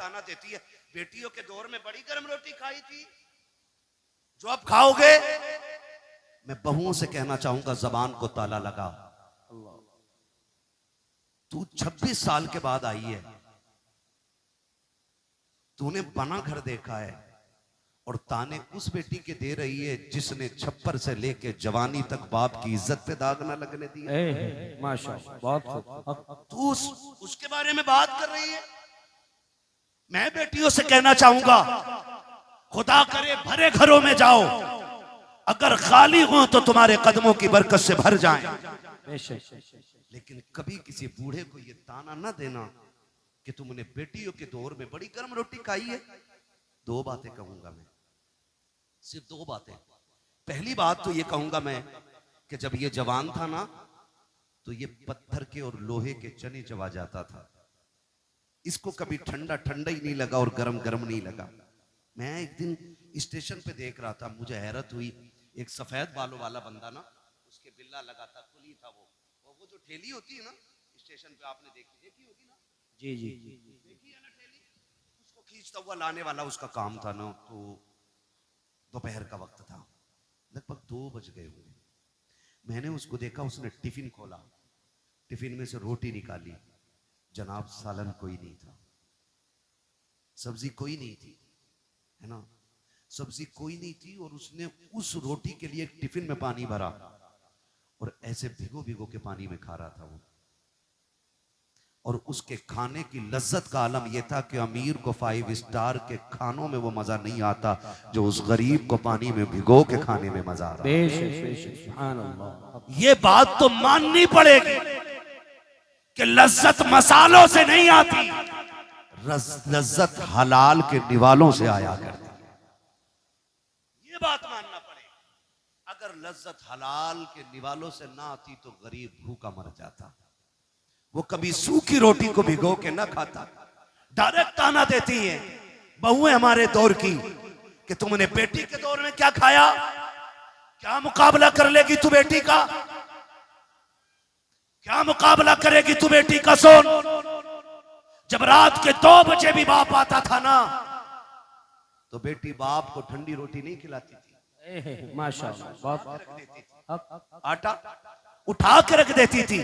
ताना देती है, बेटियों के दौर में बड़ी गर्म रोटी खाई थी, जो अब खाओगे। मैं बहुओं से कहना चाहूंगा, जबान को ताला लगा। तू 26 साल के बाद आई है, तूने बना घर देखा है और ताने उस बेटी के दे रही है जिसने छप्पर से लेके जवानी तक बाप की इज्जत पे दाग ना लगने दी। माशाअल्लाह, बहुत तू उसके बारे में बात कर रही है। मैं बेटियों से कहना चाहूंगा, खुदा करे भरे घरों में जाओ, अगर खाली हो तो तुम्हारे कदमों की बरकत से भर जाएं। लेकिन कभी किसी बूढ़े को ये ताना ना देना कि तुमने बेटियों के दौर में बड़ी गर्म रोटी खाई है। दो बातें कहूंगा मैं, सिर्फ दो बातें। पहली बात तो ये कहूंगा मैं कि जब ये जवान था ना, तो ये पत्थर के और लोहे के चने चबा जाता था। इसको कभी ठंडा ठंडा ही नहीं लगा और गरम गरम नहीं लगा। मैं एक दिन स्टेशन पे देख रहा था, मुझे हैरत हुई। एक सफेद बालों वाला बंदा ना, उसके बिल्ला लगा था, कुली था वो जो ठेली होती है ना स्टेशन पे, आपने देखी होगी ना। जी जी देखी है ना ठेली, उसको खींचता हुआ लाने वाला उसका काम था ना। तो दोपहर का वक्त था, लगभग 2 बज गए होंगे। मैंने उसको देखा, उसने टिफिन खोला, टिफिन में से रोटी निकाली। जनाब सालन कोई नहीं था, सब्जी कोई नहीं थी, है ना, सब्जी कोई नहीं थी। और उसने उस रोटी के लिए एक टिफिन में पानी भरा और ऐसे भिगो भिगो के पानी में खा रहा था वो। और उसके खाने की लज्जत का आलम यह था कि अमीर को 5 स्टार के खानों में वो मजा नहीं आता जो उस गरीब को पानी में भिगो के खाने में मजा आ रहा। ये बात तो माननी पड़ेगी कि लज्जत मसालों से नहीं आती, लज्जत हलाल के निवालों से आया करती है। ये बात मानना पड़ेगा। अगर लज्जत हलाल के निवालों से ना आती तो गरीब भूखा मर जाता। वो कभी सूखी रोटी को भिगो के ना खाता। डायरेक्ट ताना देती हैं बहुएं हमारे दौर की कि तुमने बेटी के दौर में क्या खाया, क्या मुकाबला कर लेगी तू बेटी का, क्या मुकाबला करेगी तू बेटी का। सोन, जब रात के 2 बजे भी बाप आता था ना, तो बेटी बाप को ठंडी रोटी नहीं खिलाती थी, माशाअल्लाह, आटा उठा के रख देती थी।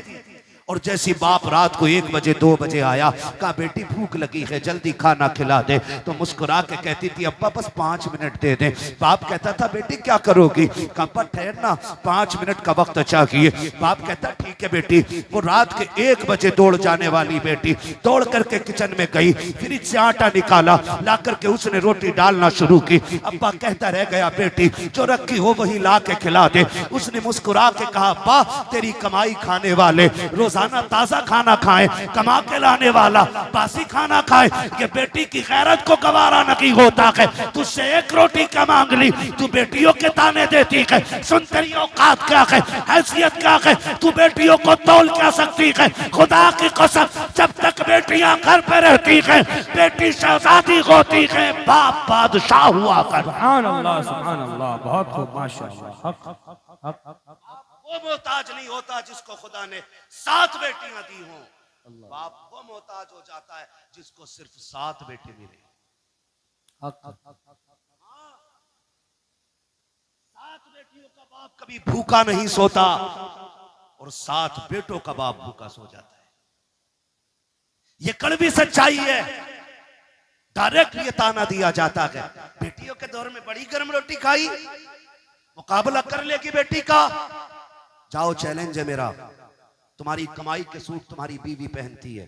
और जैसी बाप रात को 1 बजे 2 बजे आया, कहा बेटी भूख लगी है, जल्दी खाना खिला दे, तो मुस्कुरा के कहती थी अब्बा बस 5 मिनट दे दे। बाप कहता था बेटी क्या करोगी, कहा अब्बा ठहरना 5 मिनट का वक्त चाहिए। बाप कहता ठीक है बेटी। वो रात के 1 बजे दौड़ जाने वाली बेटी दौड़ करके किचन में गई, फ्रिज से आटा निकाला, ला करके उसने रोटी डालना शुरू की। अब्बा कहता रह गया बेटी जो रखी हो वही ला के खिला दे। उसने मुस्कुरा के कहा अब्बा तेरी कमाई खाने वाले रोजाना ताजा खाना खाए, कमा के लाने वाला बासी खाना खाए। ये बेटी की गैरत को गवारा नहीं होता है। तुझसे 1 रोटी क्या मांग ली, तू बेटियों के ताने देती है। सुन तेरी औकात क्या है, हैसियत क्या है, तू बेटियों को तौल क्या सकती है। खुदा की कसम, जब तक बेटियां घर पे रहती है, बेटी शहजादी होती है, बाप बादशाह हुआ कर। सुभान अल्लाह, सुभान अल्लाह, बहुत खूब, माशाअल्लाह। वो मोहताज नहीं होता जिसको खुदा ने 7 बेटियां दी हों। बाप वो मोहताज हो जाता है जिसको सिर्फ 7 बेटे मिले। 7 बेटियों का बाप कभी भूखा नहीं सोता और 7 बेटों का बाप भूखा सो जाता है। ये कड़वी सच्चाई है। डायरेक्ट ये ताना दिया जाता है, बेटियों के दौर में बड़ी गर्म रोटी खाई, मुकाबला कर लेगी बेटी का। जाओ चैलेंज है मेरा, तुम्हारी कमाई के सूट तुम्हारी बीवी पहनती है,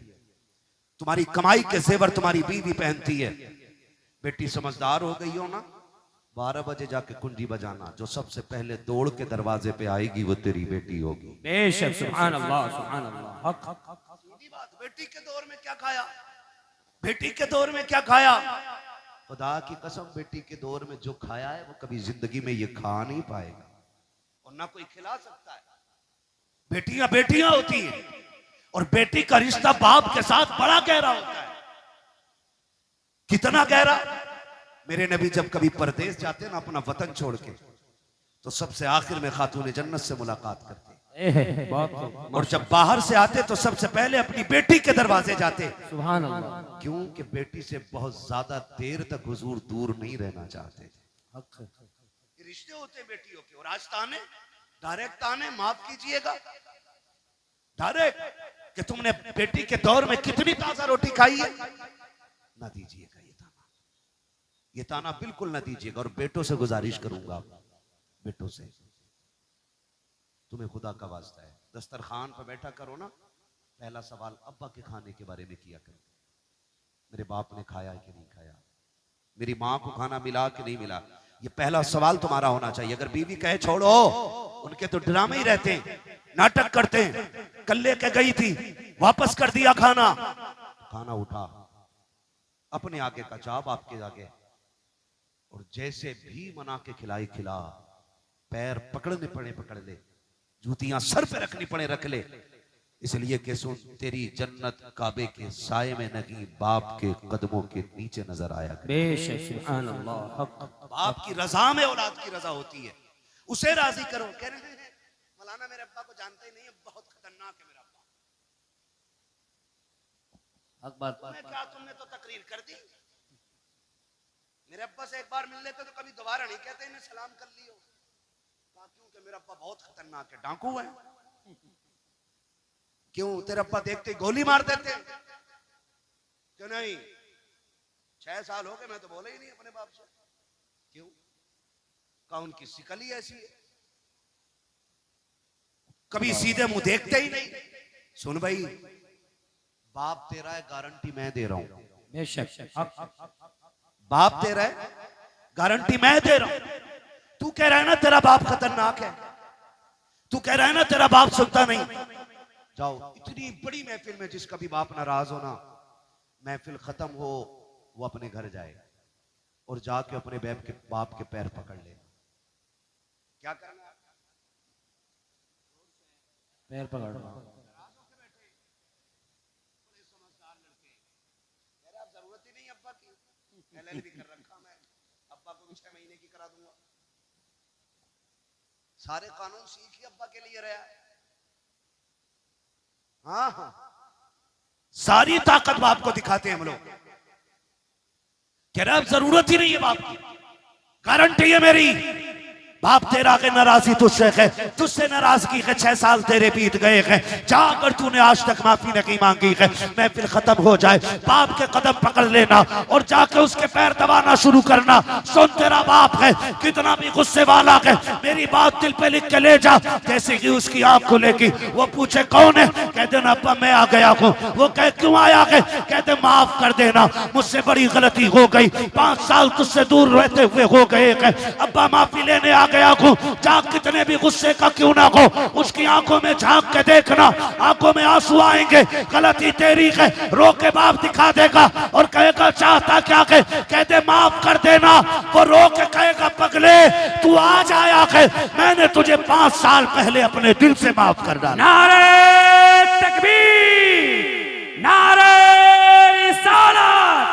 तुम्हारी कमाई के जेवर तुम्हारी बीवी पहनती है। बेटी समझदार हो गई हो ना, 12 बजे जाके कुंजी बजाना, जो सबसे पहले दौड़ के दरवाजे पे आएगी वो तेरी बेटी होगी। बेशक, सुभान अल्लाह, सुभान अल्लाह। सीधी बात। बेटी के दौर में क्या खाया, बेटी के दौर में क्या खाया, खुदा की कसम बेटी के दौर में जो खाया है वो कभी जिंदगी में ये खा नहीं पाएगा और ना कोई खिला सकता है। बेटियां बेटियां होती हैं और बेटी का रिश्ता बाप के साथ बड़ा गहरा होता है। कितना गहरा, मेरे नबी जब कभी परदेश जाते ना अपना वतन छोड़ के, तो सबसे आखिर में खातून जन्नत से मुलाकात करते। बहुत खूब। और जब बाहर से आते तो सबसे पहले अपनी बेटी के दरवाजे जाते। सुभान अल्लाह। क्योंकि बेटी से बहुत ज्यादा देर तक हुजूर दूर नहीं रहना चाहते थे। हक है। ये रिश्ते होते हैं बेटियों के। और आज ताने, डायरेक्ट ताने, माफ कीजिएगा, डायरेक्ट कि तुमने बेटी के दौर में कितनी ताजा रोटी खाई है, ना दीजिएगा ये ताना। ये ताना बिल्कुल ना दीजिएगा। और बेटों से गुजारिश करूंगा, बेटों से, तुम्हें खुदा का वास्ता है, दस्तरखान पर बैठा करो ना, पहला सवाल अब्बा के खाने के बारे में किया करो। मेरे बाप ने खाया कि नहीं खाया, मेरी माँ को खाना मिला कि नहीं मिला, ये पहला सवाल तुम्हारा होना चाहिए। अगर बीवी कहे छोड़ो, उनके तो ड्रामे ही रहते हैं, नाटक करते हैं, कल लेके गई थी वापस कर दिया खाना, खाना उठा अपने आगे का चाप आपके आगे, और जैसे भी मना के खिलाई खिला, पैर पकड़ने पड़े पकड़ ले, जूतियां सर पे रखनी पड़े रख ले, इसलिए कि सुन तेरी जन्नत काबे के साये में नहीं, बाप के कदमों के नीचे नजर आया करे। बेशक सुभान अल्लाह। हक। बाप की रजा में औलाद की रजा होती है, उसे राजी करो। कह रहे हैं मौलाना मेरे अब्बा को जानते ही नहीं है, बहुत खतरनाक है मेरा अब्बा। हक बात। तुम्हें क्या, तुमने तो तकरीर कर दी। मेरे अब्बा से एक बार मिल लेते तो कभी दोबारा नहीं कहते इन्हें सलाम कर लियो। क्योंकि मेरा अब्बा बहुत खतरनाक है, डाकू है। क्यों, तेरे अब्बा देखते ही गोली मार देते? क्यों नहीं, 6 साल हो गए मैं तो बोला ही नहीं अपने बाप से। क्यों, का उनकी शिकल ही ऐसी है, कभी सीधे मुंह देखते ही नहीं। सुन भाई, बाप तेरा है, गारंटी मैं दे रहा हूं। बेशक। बाप तेरा है, गारंटी मैं दे रहा हूं। तू कह रहा है ना तेरा बाप खतरनाक है, तू कह रहा है ना तेरा बाप सुनता नहीं, जाओ इतनी बड़ी महफिल में जिसका भी बाप नाराज हो ना, महफिल खत्म हो वो अपने घर जाए और जाके अपने बाप के पैर पकड़ ले। क्या करना है? पैर पकड़। जरूरत ही नहीं अब्बा की, LLB कर रखा मैं, अब्बा को भी 6 महीने की करा दूंगा। सारे कानून सीख ही अब्बा के लिए रहा है। हाँ हाँ, सारी ताकत बाप को दिखाते हैं हम लोग। कह रहे अब जरूरत ही नहीं है बाप की, गारंटी है मेरी, बाप तेरा के नाराजी तुझसे है, तुझसे नाराजगी है, 6 साल तेरे बीत गए हैं, जाकर तूने आज तक माफी नहीं मांगी है, महफिल खत्म हो जाए बाप के कदम पकड़ लेना और जाके उसके पैर दबाना शुरू करना। सुन तेरा बाप है, कितना भी गुस्से वाला है, मेरी बात दिल पे लिख के ले जा। जैसे कि उसकी आंख खुलेगी, वो पूछे कौन है, कह देना अब्बा मैं आ गया हूँ। वो कहे क्यों आया है, कहते माफ कर देना, मुझसे बड़ी गलती हो गई, 5 साल तुझसे दूर रहते हुए हो गए हैं, अब्बा माफी लेने आ गया हूं। जा कितने भी गुस्से का क्यों ना हो, उसकी आंखों में झांक के देखना, आंखों में आंसू आएंगे, गलती तेरी है, रो के बाप दिखा देगा और कहेगा चाहता क्या है, कहते माफ कर देना, वो रो के कहेगा पगले तू आज आया है, मैंने तुझे 5 साल पहले अपने दिल से माफ कर डाला। नारे तकबीर, नारे रिसालत,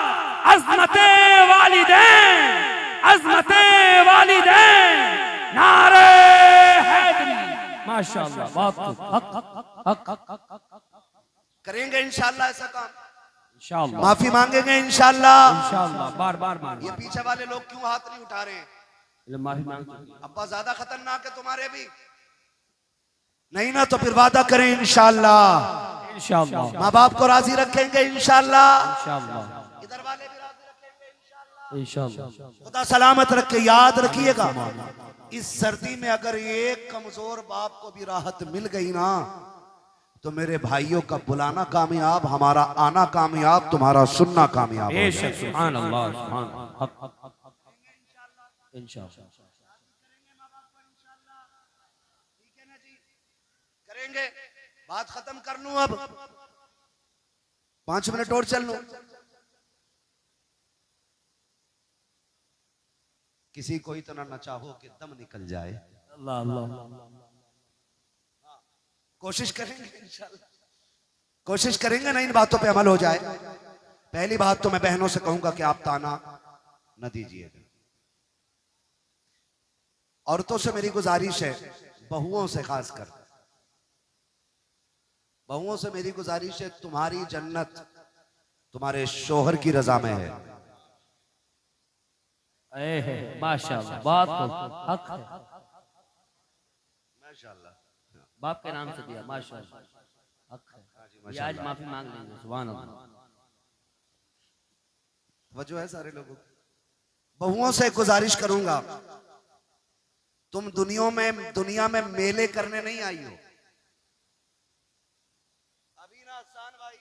अज़मते वालिदैन, अज़मते वालिदैन, नारे हैदरी। माशाअल्लाह, बहुत खूब। हक। करेंगे इंशाल्लाह ऐसा काम, इंशाअल्लाह, माफी मांगेंगे इंशाल्लाह। इंशाअल्लाह, बार बार मांग। ये पीछे वाले लोग क्यों हाथ नहीं उठा रहे हैं? माफी मांग चुके। अब्बा ज्यादा खतरनाक है तुम्हारे भी नहीं ना, तो फिर वादा करें इंशाल्लाह, इंशाअल्लाह, माँ बाप को राजी रखेंगे इंशाल्लाह, इंशाअल्लाह, इधर वाले भी राजी रखेंगे इंशाल्लाह। इंशाअल्लाह। खुदा सलामत रखे। याद रखिएगा, इस सर्दी में अगर एक कमजोर बाप को भी राहत मिल गई ना, तो मेरे भाइयों का बुलाना कामयाब, हमारा आना कामयाब, तुम्हारा सुनना कामयाब। बेशक सुभान अल्लाह, सुभान अल्लाह। इंशाअल्लाह ठीक है ना जी, करेंगे। बात खत्म कर लूं अब, 5 मिनट और चल लूं। किसी को इतना न चाहो कि दम निकल जाए। अल्लाह अल्लाह। कोशिश करेंगे इंशाल्लाह, कोशिश करेंगे ना इन बातों पे अमल हो जाए। पहली बात तो मैं बहनों से कहूंगा कि आप ताना न दीजिएगा। औरतों से मेरी गुजारिश है, बहुओं से खासकर, बहुओं से मेरी गुजारिश है, तुम्हारी जन्नत तुम्हारे शोहर की रजा में है। माशाल्लाह, बात तो हक है। माशाल्लाह। बाप के नाम से दिया, माशाल्लाह, हक है। ये आज माफी मांग लेंगे, सुभान अल्लाह। वजह है सारे लोगों की। बहुओं से गुजारिश करूंगा, तुम दुनिया में मेले करने नहीं आई हो। अभी ना आसान भाई,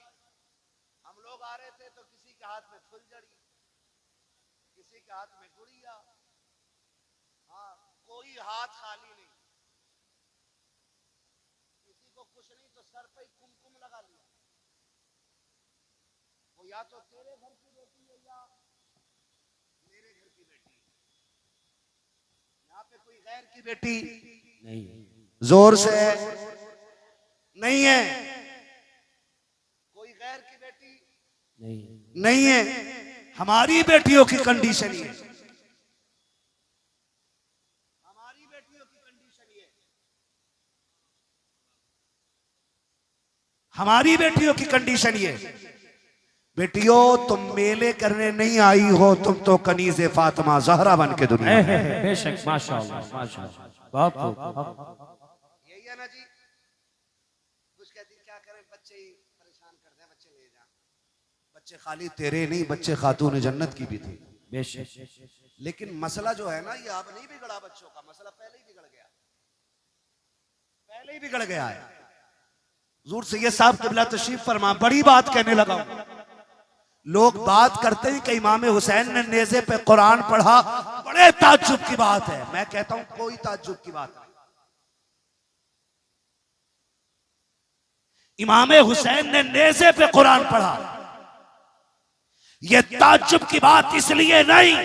हम लोग आ रहे थे तो किसी के हाथ में फुलझड़ी, किसी के हाथ में गुड़िया, हाँ, कोई हाथ खाली नहीं, किसी को कुछ नहीं तो सर पे कुमकुम लगा लिया। वो या तो तेरे घर की बेटी है या मेरे घर की बेटी है। यहाँ पे कोई गैर की बेटी नहीं, जोर से नहीं है, कोई गैर की बेटी नहीं है। हमारी बेटियों की कंडीशन ये है, हमारी बेटियों की कंडीशन ये है, हमारी बेटियों की कंडीशन ये है। बेटियों, तुम मेले करने नहीं आई हो, तुम तो कनीज़े फातिमा ज़हरा बन के दुनिया में। बेशक, माशाल्लाह, माशाल्लाह, बात तो यही है ना जी। कुछ कहती क्या करें, बच्चे ही परेशान करते हैं, बच्चे ले जा। बच्चे खाली तेरे नहीं, बच्चे खातून जन्नत की भी थी। बेशक। लेकिन मसला जो है ना, ये अब नहीं बिगड़ा बच्चों का, मसला पहले ही बिगड़ गया, पहले ही बिगड़ गया है। हुजूर सैयद साहब क़िबला तशरीफ फरमा, बड़ी बात कहने लगा। लोग बात करते हैं कि इमाम हुसैन ने नेज़े पे कुरान पढ़ा, बड़े ताज्जुब की बात है। मैं कहता हूं कोई ताज्जुब की बात नहीं। इमाम हुसैन ने नेज़े पे कुरान पढ़ा, यह ताज्जुब की बात इसलिए नहीं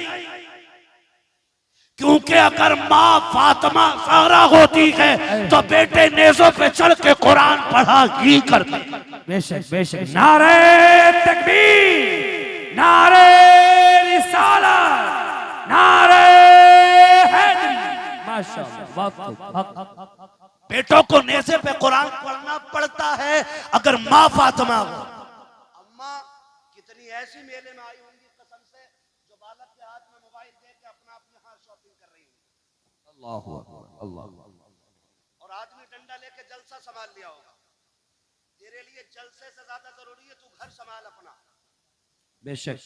क्योंकि अगर माँ फातिमा ज़हरा होती है तो बेटे नेज़ों पे चढ़ के कुरान पढ़ा ही करते। बेशक, बेशक। नारे तकबीर, नारे रिसालत, नारे हैदरी, माशाल्लाह, बात तो हक। बेटों को नेज़े पे कुरान पढ़ना पड़ता है अगर माँ फातिमा हो। अम्मा कितनी ऐसी मेले में आई होंगी कसम से, जो बालक के हाथ में मोबाइल दे के अपना अपने हाथ शॉपिंग कर रही होंगी। अल्लाह अल्लाह। और आदमी डंडा लेके जलसा संभाल लिया होगा। तेरे लिए जलसे से ज्यादा जरूरी है तू घर संभाल अपना। बेशक,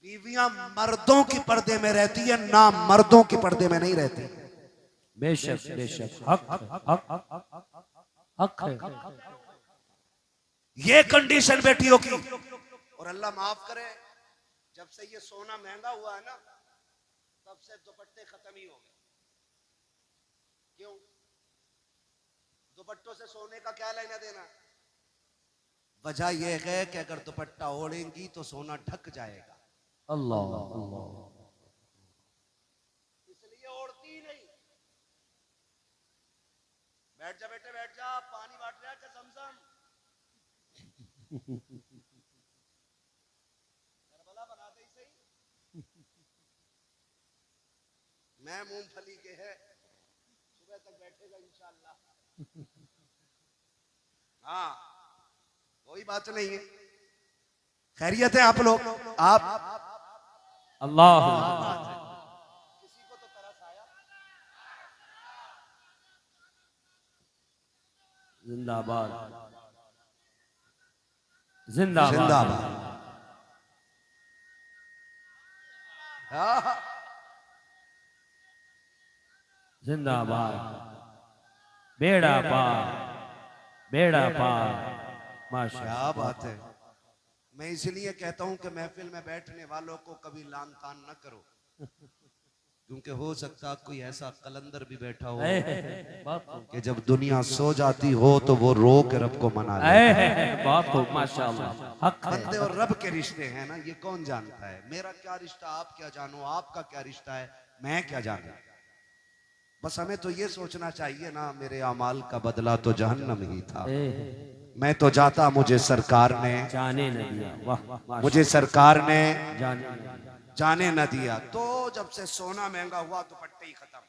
बीवियां मर्दों की पर्दे में रहती है, ना मर्दों की पर्दे में नहीं रहती। बेशक, बेशक, हक हक हक है। ये कंडीशन बेटियों की। और अल्लाह माफ करे, जब से ये सोना महंगा हुआ है ना, तब से दुपट्टे खत्म ही हो गए। क्यों? दुपट्टों से सोने का क्या लेना देना? वजह यह है कि अगर दुपट्टा ओढ़ेंगी तो सोना ढक जाएगा, अल्लाह अल्लाह, इसलिए ओढ़ती ही नहीं। बैठ जा बेटे, बैठ जा, पानी बांट रहा है क्या ज़मज़म? करबला बना दे सही। मैं मूंगफली के है, सुबह तक बैठेगा इंशाअल्लाह। हाँ, कोई बात नहीं है। खैरियत है आप लोग? आप अल्लाह। किसी को तो तरस आया? जिंदाबाद, जिंदाबाद, जिंदाबाद। जिंदाबाद। बेड़ा पार, बेड़ा पार, माशाल्लाह। क्या बात है। मैं इसलिए कहता हूं कि महफिल में बैठने वालों को कभी लान तान न करो, क्योंकि हो सकता कोई ऐसा कलंदर भी बैठा हो कि जब दुनिया सो जाती हो तो वो रो के रब को मना ले। बात तो माशाल्लाह, हक है। बंदे और रब के रिश्ते हैं ना, ये कौन जानता है? मेरा क्या रिश्ता आप क्या जानो, आपका क्या रिश्ता है मैं क्या जानू। बस हमें तो ये सोचना चाहिए ना, मेरे अमाल का बदला तो जहन्नम ही था। मैं तो जाता, मुझे सरकार ने जाने न दिया। वाह, मुझे सरकार ने जाने न दिया। तो जब से सोना महंगा हुआ दुपट्टे ही खत्म।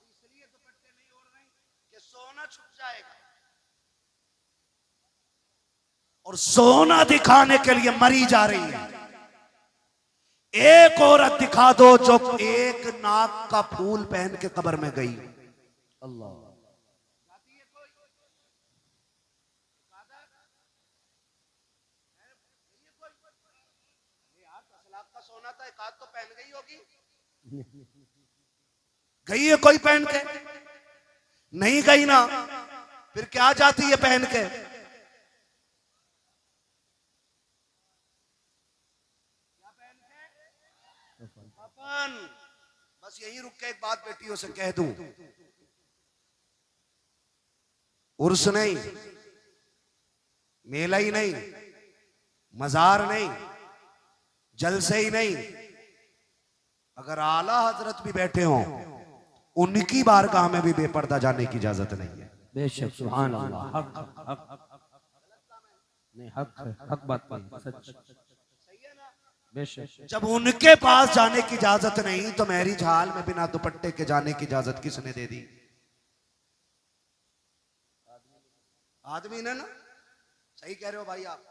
इसलिए दुपट्टे नहीं ओढ़ रहे, जाएगा। और सोना दिखाने के लिए मरी जा रही है। एक औरत दिखा दो जो एक नाक का फूल पहन के कब्र में गई। अल्लाह। सोना था, एक हाथ तो पहन गई होगी। गई है कोई पहन के? नहीं गई ना, फिर क्या जाती है पहन के? अपन बस यही रुक के एक बात बेटियों से कह दूं, उर्स नहीं, मेला ही नहीं, मजार नहीं, जलसे ही नहीं, अगर आला हजरत भी बैठे हों उनकी बारगाह में भी बेपर्दा जाने की इजाजत नहीं है। बेशक, सुभान अल्लाह। हक नहीं, हक है, हक बात नहीं, सच। बेशक। जब उनके पास जाने की इजाजत नहीं तो महरीज हाल में बिना दुपट्टे के जाने की इजाजत किसने दे दी? आदमी ने ना। सही कह रहे हो भाई आप।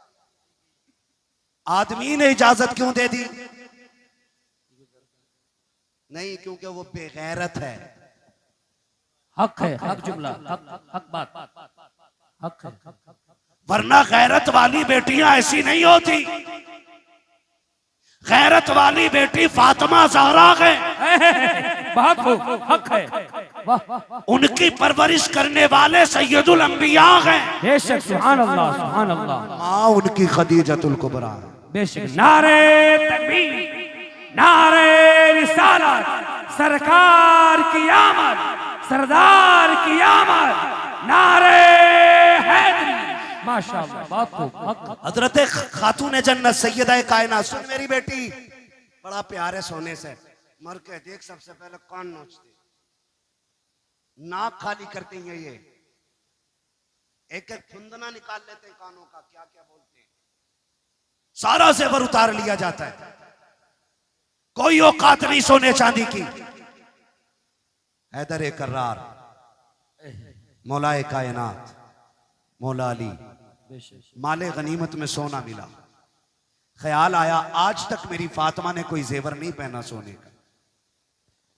आदमी ने इजाजत क्यों दे दी? नहीं, क्योंकि वो बेगैरत है। हक है, हक जुमला, हक बात, हक है। वरना गैरत वाली बेटियां ऐसी नहीं होती। गैरत वाली बेटी फातिमा ज़हरा है। बहुत खूब, हक है। उनकी परवरिश करने वाले सैयदुल अंबिया हैं। बेशक, सुभान अल्लाह, सुभान अल्लाह। माँ उनकी खदीजतुल कुबरा है। बेशक। नारे तकबीर, नारे रिसालत, सरकार की आमद, सरदार की आमद, नारे हैदरी। माशाअल्लाह, बहुत खूब। हजरत खातून जन्नत सैयदा कायनात। सुन मेरी बेटी, बड़ा प्यार है सोने से। मर के देख, सबसे पहले कान नोचते, नाक खाली करते हैं, ये एक एक फुंदना निकाल लेते हैं कानों का, क्या क्या बोलते हैं, सारा जेवर उतार लिया जाता है। कोई औकात नहीं सोने चांदी की। हैदर कर्रार, मौलाए कायनात, मौला अली, माले गनीमत में सोना मिला। ख्याल आया आज तक मेरी फातिमा ने कोई जेवर नहीं पहना सोने का,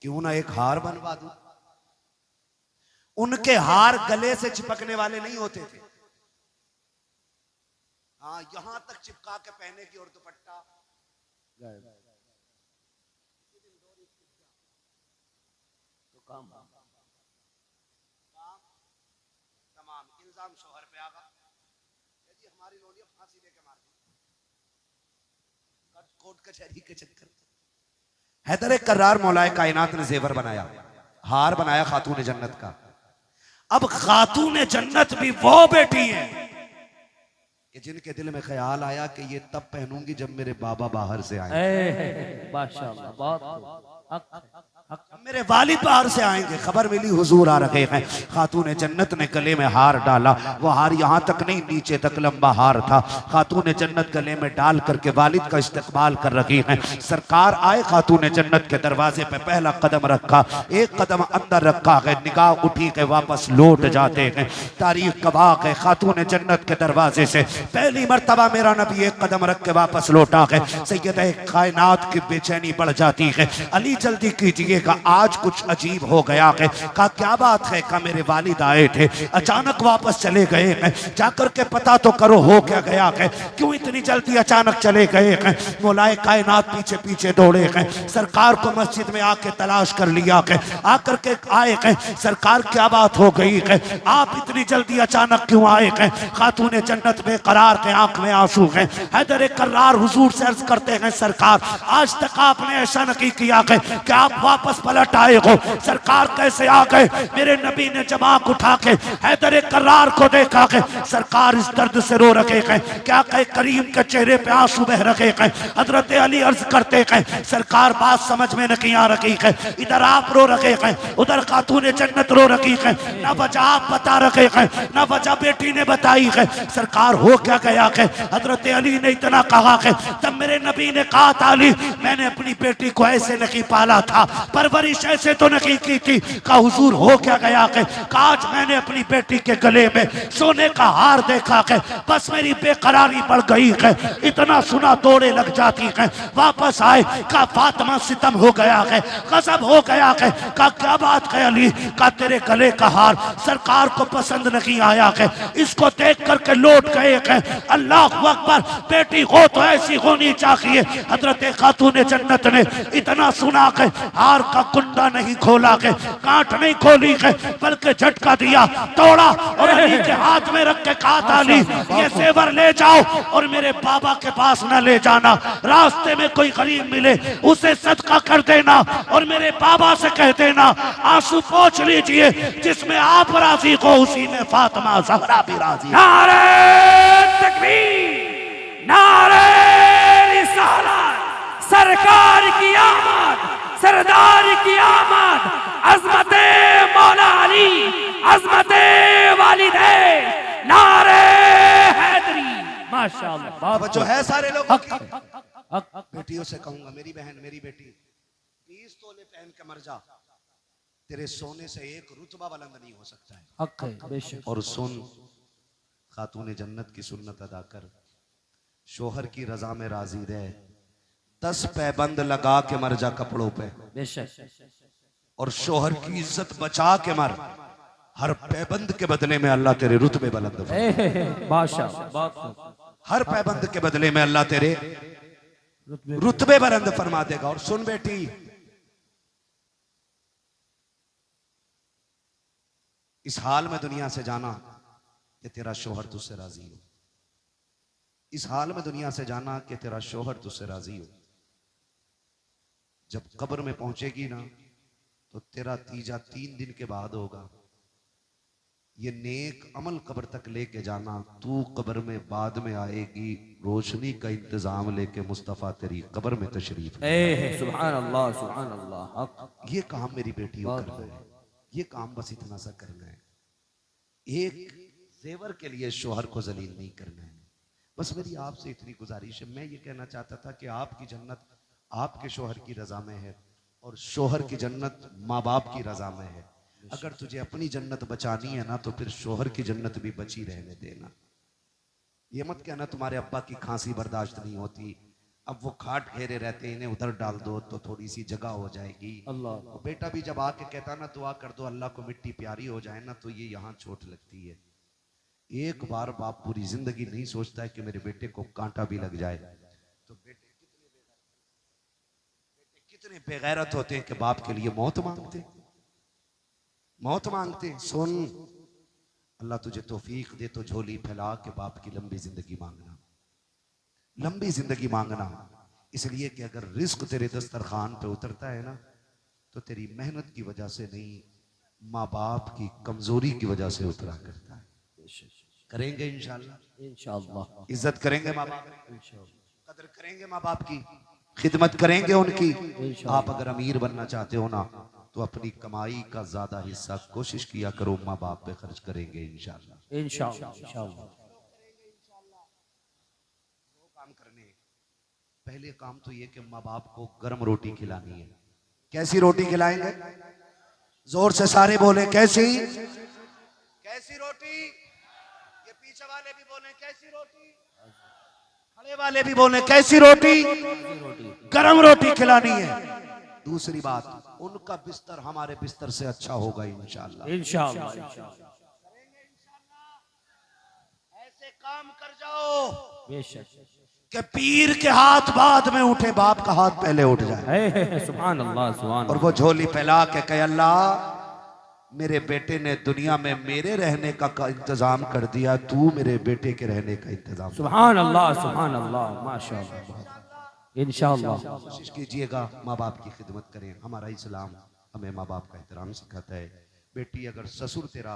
क्यों ना एक हार बनवा दूं। उनके हार गले से चिपकने वाले नहीं होते थे। हाँ, यहां तक चिपका के पहने की, और दुपट्टा तो काम तमाम इल्जाम शोहर पे आ गया जी, हमारी लोलियां फांसी लेके मार दी, कोर्ट कचहरी के चक्कर। हैदर कर्रार मौलाए कायनात ने जेवर बनाया, हार बनाया खातून जन्नत का। अब खातून जन्नत भी वो बेटी है कि जिनके दिल में ख्याल आया कि ये तब पहनूंगी जब मेरे बाबा बाहर से आए। माशाअल्लाह, बहुत मेरे वालिद बाहर से आएंगे। खबर मिली हुजूर आ रहे हैं। खातून जन्नत ने गले में हार डाला। वो हार यहाँ तक नहीं, नीचे तक लंबा हार था। खातून जन्नत गले में डाल करके वालिद का इस्तकबाल कर रही हैं। सरकार आए, खातून जन्नत के दरवाजे पे पहला कदम रखा, एक कदम अंदर रखा है, निगाह उठी के वापस लौट जाते हैं। तारीख गवाह है, खातून जन्नत के दरवाजे से पहली मर्तबा मेरा नबी एक कदम रख के वापस लौटा है। सैयदा कायनात की बेचैनी बढ़ जाती है। अली जल्दी कीजिए, आज कुछ अजीब हो गया है। कहा क्या बात है? का मेरे वालिद आए थे, अचानक वापस चले गए हैं, जाकर के पता तो करो हो क्या गया है, क्यों इतनी जल्दी अचानक चले गए हैं। मौलाए कायनात पीछे पीछे दौड़े हैं। सरकार को मस्जिद में आके तलाश कर लिया है, आकर के आए हैं। सरकार क्या बात हो गई है, आप इतनी जल्दी अचानक क्यों आए हैं? खातून जन्नत बेकरार के आंख में आंसू हैं। हैदर कर्रार हुजूर से अर्ज करते हैं, सरकार आज तक आपने ऐसा नहीं किया है कि आप वापस पलट आए हो। सरकार कैसे आ गए? मेरे नबी ने जब आंख उठा के हैदर कर्रार को देखा है, सरकार इस दर्द से रो रखे हैं, क्या कहे करीम के चेहरे पे आंसू बह रखे हैं। हजरत अली अर्ज करते हैं, सरकार बात समझ में नहीं आ रही है, इधर आप रो रखे हैं, उधर खातून जन्नत रो रखी है, न वजह आप बता रखे हैं, न वजह बेटी ने बताई है। सरकार हो क्या गया है? हजरत अली ने इतना कहा है, तब मेरे नबी ने कहा था, अली मैंने अपनी बेटी को ऐसे नहीं पाला था, परवरिश परवरिश ऐसे तो नहीं की थी का हुजूर हो क्या गया के आज मैंने अपनी बेटी के गले में सोने का हार देखा के बस मेरी बेकरारी बढ़ गई है, इतना सुना दौड़े लग जाती है। वापस आए का फातिमा सितम हो गया है, गजब हो गया है। का क्या बात है अली, का तेरे गले का हार सरकार को पसंद नहीं आया है, इसको देख करके लौट गए हैं। अल्लाह अकबर, बेटी हो तो ऐसी होनी चाहिए। हजरत खातून जन्नत ने इतना सुना के हार का कुंडा नहीं खोला के, गांठ नहीं खोली के, बल्कि झटका दिया, तोड़ा और अली के हाथ में रख के कहा था अली ये जेवर ले जाओ और मेरे बाबा के पास न ले जाना, रास्ते में कोई गरीब मिले उसे सदका कर देना और मेरे बाबा से कह देना आंसू पोंछ लीजिए, जिसमें आप राजी हो उसी में फातिमा ज़हरा भी राजी। नारे तकबीर, नारे रिसालत, सरकार की आमद, सरदार की आमद, अज़मते मौला अली, अज़मते वालिदे, नारे हैदरी। माशाअल्लाह, अब जो है सारे लोग बेटियों से कहूंगा मेरी बहन मेरी बेटी 20 तोले पहन के मर जा, तेरे सोने से एक रुतबा बुलंद नहीं हो सकता है। हक है बेशक। और सुन, खातून जन्नत की सुन्नत अदा कर, शोहर की रजा में राजी रहे, 10 पैबंद लगा के मर जा कपड़ों पे बेशक। और शोहर की इज्जत बचा के मर, हर पैबंद के बदले में अल्लाह तेरे रुतबे बुलंद फरमाएगा। बादशाह, हर पैबंद के बदले में अल्लाह तेरे रुतबे बुलंद फरमा देगा। और सुन बेटी, इस हाल में दुनिया से जाना कि तेरा शोहर तुझसे राजी हो, इस हाल में दुनिया से जाना कि तेरा शोहर तुझसे राजी हो। जब कब्र में पहुंचेगी ना तो तेरा तीजा 3 दिन के बाद होगा। ये नेक अमल कब्र तक लेके जाना, तू कब्र में बाद में आएगी, रोशनी का इंतजाम लेके मुस्तफा तेरी कब्र में तशरीफ। सुभान अल्लाह, सुभान अल्लाह। हक। ये काम मेरी बेटी को करना है, ये काम बस इतना सा करना है। एक जेवर के लिए शोहर को जलील नहीं करना है। बस मेरी आपसे इतनी गुजारिश है। मैं ये कहना चाहता था कि आपकी जन्नत आपके शोहर की रजा में है और शोहर की जन्नत माँ बाप की रजा में है। अगर तुझे अपनी जन्नत बचानी है ना तो फिर शोहर की जन्नत भी बची रहने देना। ये मत कहना तुम्हारे अब्बा की खांसी बर्दाश्त नहीं होती, अब वो खाट घेरे रहते हैं, इन्हें उधर डाल दो तो थोड़ी सी जगह हो जाएगी। अल्लाह। वो बेटा भी जब आके कहता ना दुआ कर दो अल्लाह को मिट्टी प्यारी हो जाए ना, तो ये यहाँ चोट लगती है। एक बार बाप पूरी जिंदगी नहीं सोचता है कि मेरे बेटे को कांटा भी लग जाए। तो बेटे कितने बेगैरत होते हैं कि बाप के लिए मौत मांगते, मौत मांगते। सुन, अल्लाह तुझे तौफीक दे तो झोली फैला के बाप की लंबी जिंदगी मांगना, लंबी जिंदगी मांगना। इसलिए कि अगर रिस्क तेरे दस्तरखान पे उतरता है ना तो तेरी मेहनत की वजह से नहीं, माँ बाप की कमजोरी की वजह से उतरा करता है। करेंगे इंशाल्लाह, इंशाअल्लाह इज्जत करेंगे माँ बाप, कदर करेंगे माँ बाप की, खिदमत करेंगे उनकी। आप अगर अमीर बनना चाहते हो ना तो अपनी कमाई का ज्यादा हिस्सा कोशिश किया करो माँ बाप पे खर्च करेंगे इंशाल्लाह। इंशाअल्लाह। काम करने, पहले काम तो ये कि माँ बाप को गर्म रोटी खिलानी है। कैसी रोटी खिलाएंगे? जोर से सारे बोले कैसी, कैसी रोटी? ये पीछे वाले भी बोले कैसी रोटी, खड़े वाले भी बोले कैसी रोटी? गर्म रोटी खिलानी है। दूसरी बात, उनका बिस्तर हमारे बिस्तर से अच्छा होगा इंशाल्लाह। इंशाअल्लाह। ऐसे काम कर जाओ बेशक। कि पीर के हाथ बाद में उठे, बाप का हाथ पहले उठ जाए। सुभान अल्लाह, सुभान। और वो झोली फैला के कहे अल्लाह मेरे बेटे ने दुनिया में मेरे रहने का इंतजाम कर दिया, तू मेरे बेटे के रहने का इंतजाम। सुभान अल्लाह, सुभान अल्लाह, माशाअल्लाह। इंशाअल्लाह कोशिश कीजिएगा माँ बाप की खिदमत करें। हमारा इस्लाम हमें माँ बाप का एहतराम सिखाता है। बेटी अगर ससुर तेरा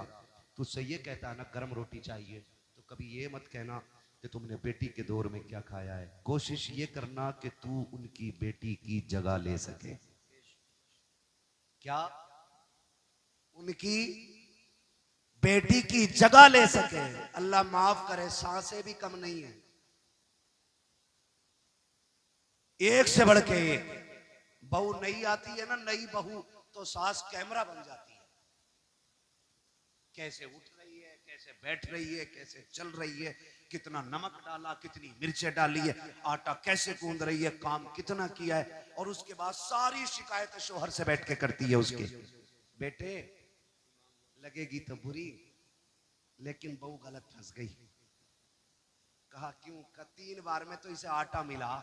तुझसे ये कहता है ना गर्म रोटी चाहिए, तो कभी ये मत कहना कि तुमने बेटी के दौर में क्या खाया है। कोशिश ये करना कि तू उनकी बेटी की जगह ले सके। क्या? उनकी बेटी की जगह ले सके। अल्लाह माफ करे, सांसें भी कम नहीं है, एक से बढ़ के एक। बहू नई आती है ना, नई बहू तो सास कैमरा बन जाती है, कैसे उठ रही है, कैसे बैठ रही है, कैसे चल रही है, कितना नमक डाला, कितनी मिर्चें डाली है, आटा कैसे गूंद रही है, काम कितना किया है, और उसके बाद सारी शिकायत शोहर से बैठ के करती है उसके। बेटे लगेगी तो बुरी, लेकिन बहू गलत फंस गई। कहा क्यों? का 3 बार में तो इसे आटा मिला।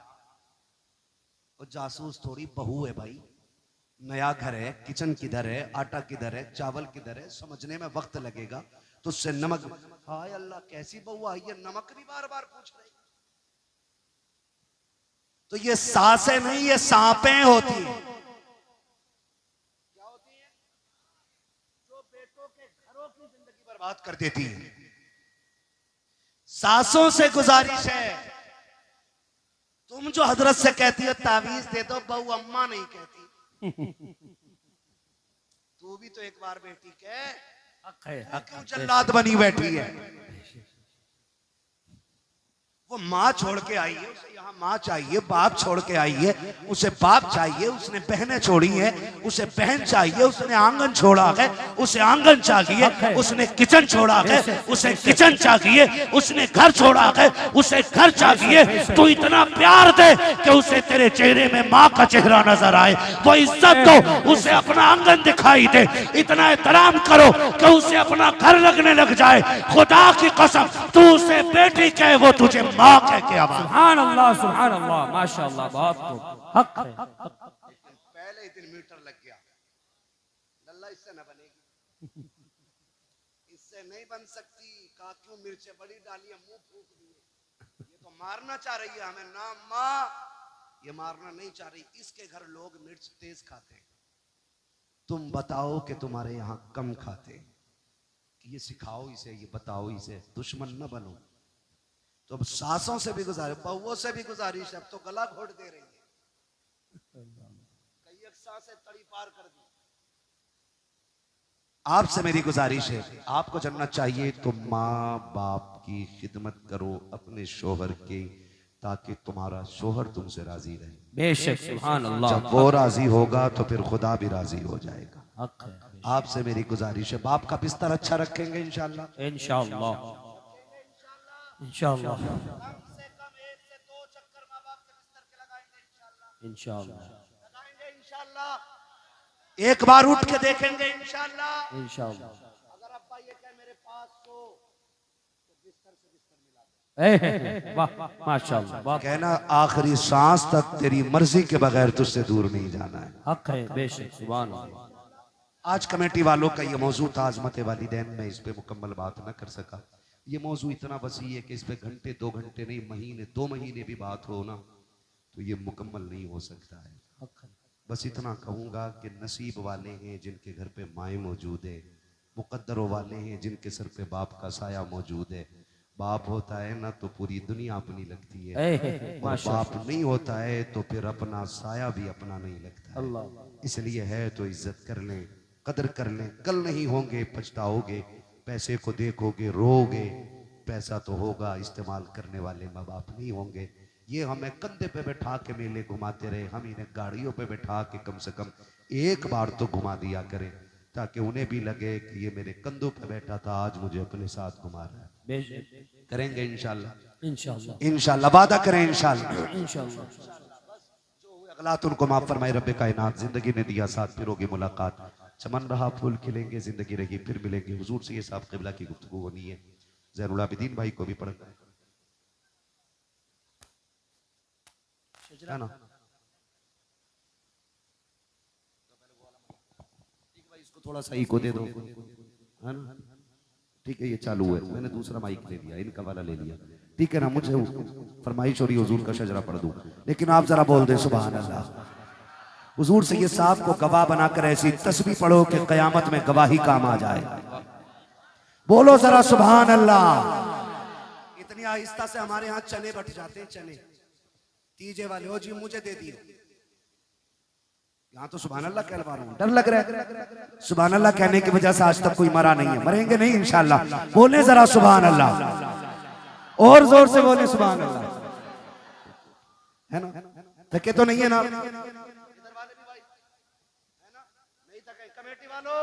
और जासूस थोड़ी बहू है भाई, नया घर है, किचन किधर है, आटा किधर है, चावल किधर है, समझने में वक्त लगेगा। तो उससे नमक, हाय अल्लाह कैसी बहू आई है, नमक भी बार बार पूछ रही। तो ये सासें नहीं, ये सांपें होती हैं। क्या होती हैं? जो बेटों के घरों की जिंदगी बर्बाद कर देती हैं। सासों से गुजारिश है, तुम जो हजरत से कहती हो तावीज दे दो, बहू अम्मा नहीं कहती। तू भी तो एक बार बेटी कह, क्यों जल्लाद बनी बैठी है? वो माँ छोड़ के आई है, उसे यहाँ माँ चाहिए, बाप छोड़ के आई है, उसे बाप चाहिए, उसने बहनें छोड़ी हैं, उसे बहन चाहिए, उसने आंगन छोड़ा है, उसे आंगन चाहिए, उसने किचन छोड़ा है, उसे किचन चाहिए, उसने घर छोड़ा है, उसे घर चाहिए। तू इतना प्यार दे कि उसे तेरे चेहरे में माँ का चेहरा नजर आए, वो इज्जत दो, उसे अपना आंगन दिखाई दे, इतना एहतराम करो कि उसे अपना घर लगने लग जाए। खुदा की कसम, तू उसे बेटी कहे, वो तुझे माँ कह के आवाज। सुभान अल्लाह, माशाअल्लाह, बहुत खूब, हक है। पहले ही दिन मीटर लग गया, लल्ला इससे न बनेगी, इससे नहीं बन सकती। कहा क्यों? मिर्चें बड़ी डाली है, मुंह फूक दिए, ये तो मारना चाह रही है हमें ना माँ, ये मारना नहीं चाह रही। इसके घर लोग मिर्च तेज खाते, तुम बताओ कि तुम्हारे यहाँ कम खाते। ये सिखाओ इसे, ये बताओ इसे, दुश्मन न बनो। तो अब सासों से भी गुजारिश, बहुओं से भी गुजारिश, अब तो गला घोट दे रही है, कई एक सांसें तड़ी पार कर दी। आपसे मेरी गुजारिश है, आपको जन्नत चाहिए तो माँ बाप की खिदमत करो अपने शोहर की, ताकि तुम्हारा शोहर तुमसे राजी रहे। बेशक, सुभान अल्लाह। जब वो राजी होगा तो फिर खुदा भी राजी हो जाएगा। आपसे मेरी गुजारिश है, बाप का बिस्तर अच्छा रखेंगे इंशाल्लाह, इंशाअल्लाह, इंशाअल्लाह, कम से कम 1 से 2 चक्कर माँ बाप के बिस्तर के लगाएंगे इंशाल्लाह, इंशाअल्लाह, लगाएंगे इंशाल्लाह। एक बार उठ के देखेंगे इंशाल्लाह, इंशाअल्लाह। अगर अब्बा ये कहे मेरे पास सो, तो बिस्तर से बिस्तर मिला दे। वाह, माशाअल्लाह, कहना आखिरी सांस तक तेरी मर्जी के बगैर तुझसे दूर नहीं जाना है। हक है, बेशक, सुभान अल्लाह। आज कमेटी वालों का ये मौजू था अज़मत वालिदैन, में इस पे मुकम्मल बात न कर सका। ये मौजू इतना वसी है कि इस पे घंटे 2 घंटे नहीं, महीने 2 महीने भी बात हो ना तो ये मुकम्मल नहीं हो सकता है। बस इतना कहूँगा कि नसीब वाले हैं जिनके घर पे माएँ मौजूद है, मुकद्दरों वाले हैं जिनके सर पे बाप का साया मौजूद है। बाप होता है ना तो पूरी दुनिया अपनी लगती है, और बाप नहीं होता है तो फिर अपना साया भी अपना नहीं लगता है। इसलिए है तो इज्जत कर लें, कदर कर लें, कल नहीं होंगे पछताओगे, पैसे को देखोगे रोगे, पैसा तो होगा, इस्तेमाल करने वाले माँ बाप नहीं होंगे। ये हमें कंधे पे बैठा के मेले घुमाते रहे, हम इन्हें गाड़ियों पे बैठा के कम से कम एक बार तो घुमा दिया करें, ताकि उन्हें भी लगे कि ये मेरे कंधों पे बैठा था, आज मुझे अपने साथ घुमा रहा है। करेंगे इंशाल्लाह, इंशाअल्लाह, इंशाल्लाह, वादा करें इंशाल्लाह, इंशाअल्लाह। अगलात उनको माफ फरमाए रब्बे कायनात। जिंदगी ने दिया साथ, फिर होगी मुलाकात, चमन रहा फूल खिलेंगे, जिंदगी रही फिर मिलेंगे। हुजूर से ये साहब क़िबला की गुफ्तगू होनी है। ज़ैनुल आबिदीन भाई को भी पढ़ना है ना, इसको थोड़ा सा इको दे दो, है ना? ठीक है, ये चालू है, मैंने दूसरा माइक ले लिया, इनका वाला ले लिया, ठीक है ना? मुझे फरमाइश हो रही हुजूर का शजरा पढ़ दूं, लेकिन आप जरा बोल दें सुभान अल्लाह। हुजूर से ये साहब को गवाह बनाकर ऐसी तस्बीह पढ़ो कि कयामत में गवाही काम आ जाए। बोलो जरा सुभान अल्लाह। इतनी आहिस्ता से हमारे यहाँ चने बट जाते हैं, चने तीजे वाले, हो जी मुझे दे दिए। यहाँ तो सुभान अल्लाह कह रहा हूँ, डर लग रहा है। सुभान अल्लाह कहने की वजह से आज तक कोई मरा नहीं है, मरेंगे नहीं इंशाल्लाह। बोले जरा सुभान अल्लाह, और जोर से बोले सुभान अल्लाह, है ना? थके तो नहीं है ना? कमेटी वालों,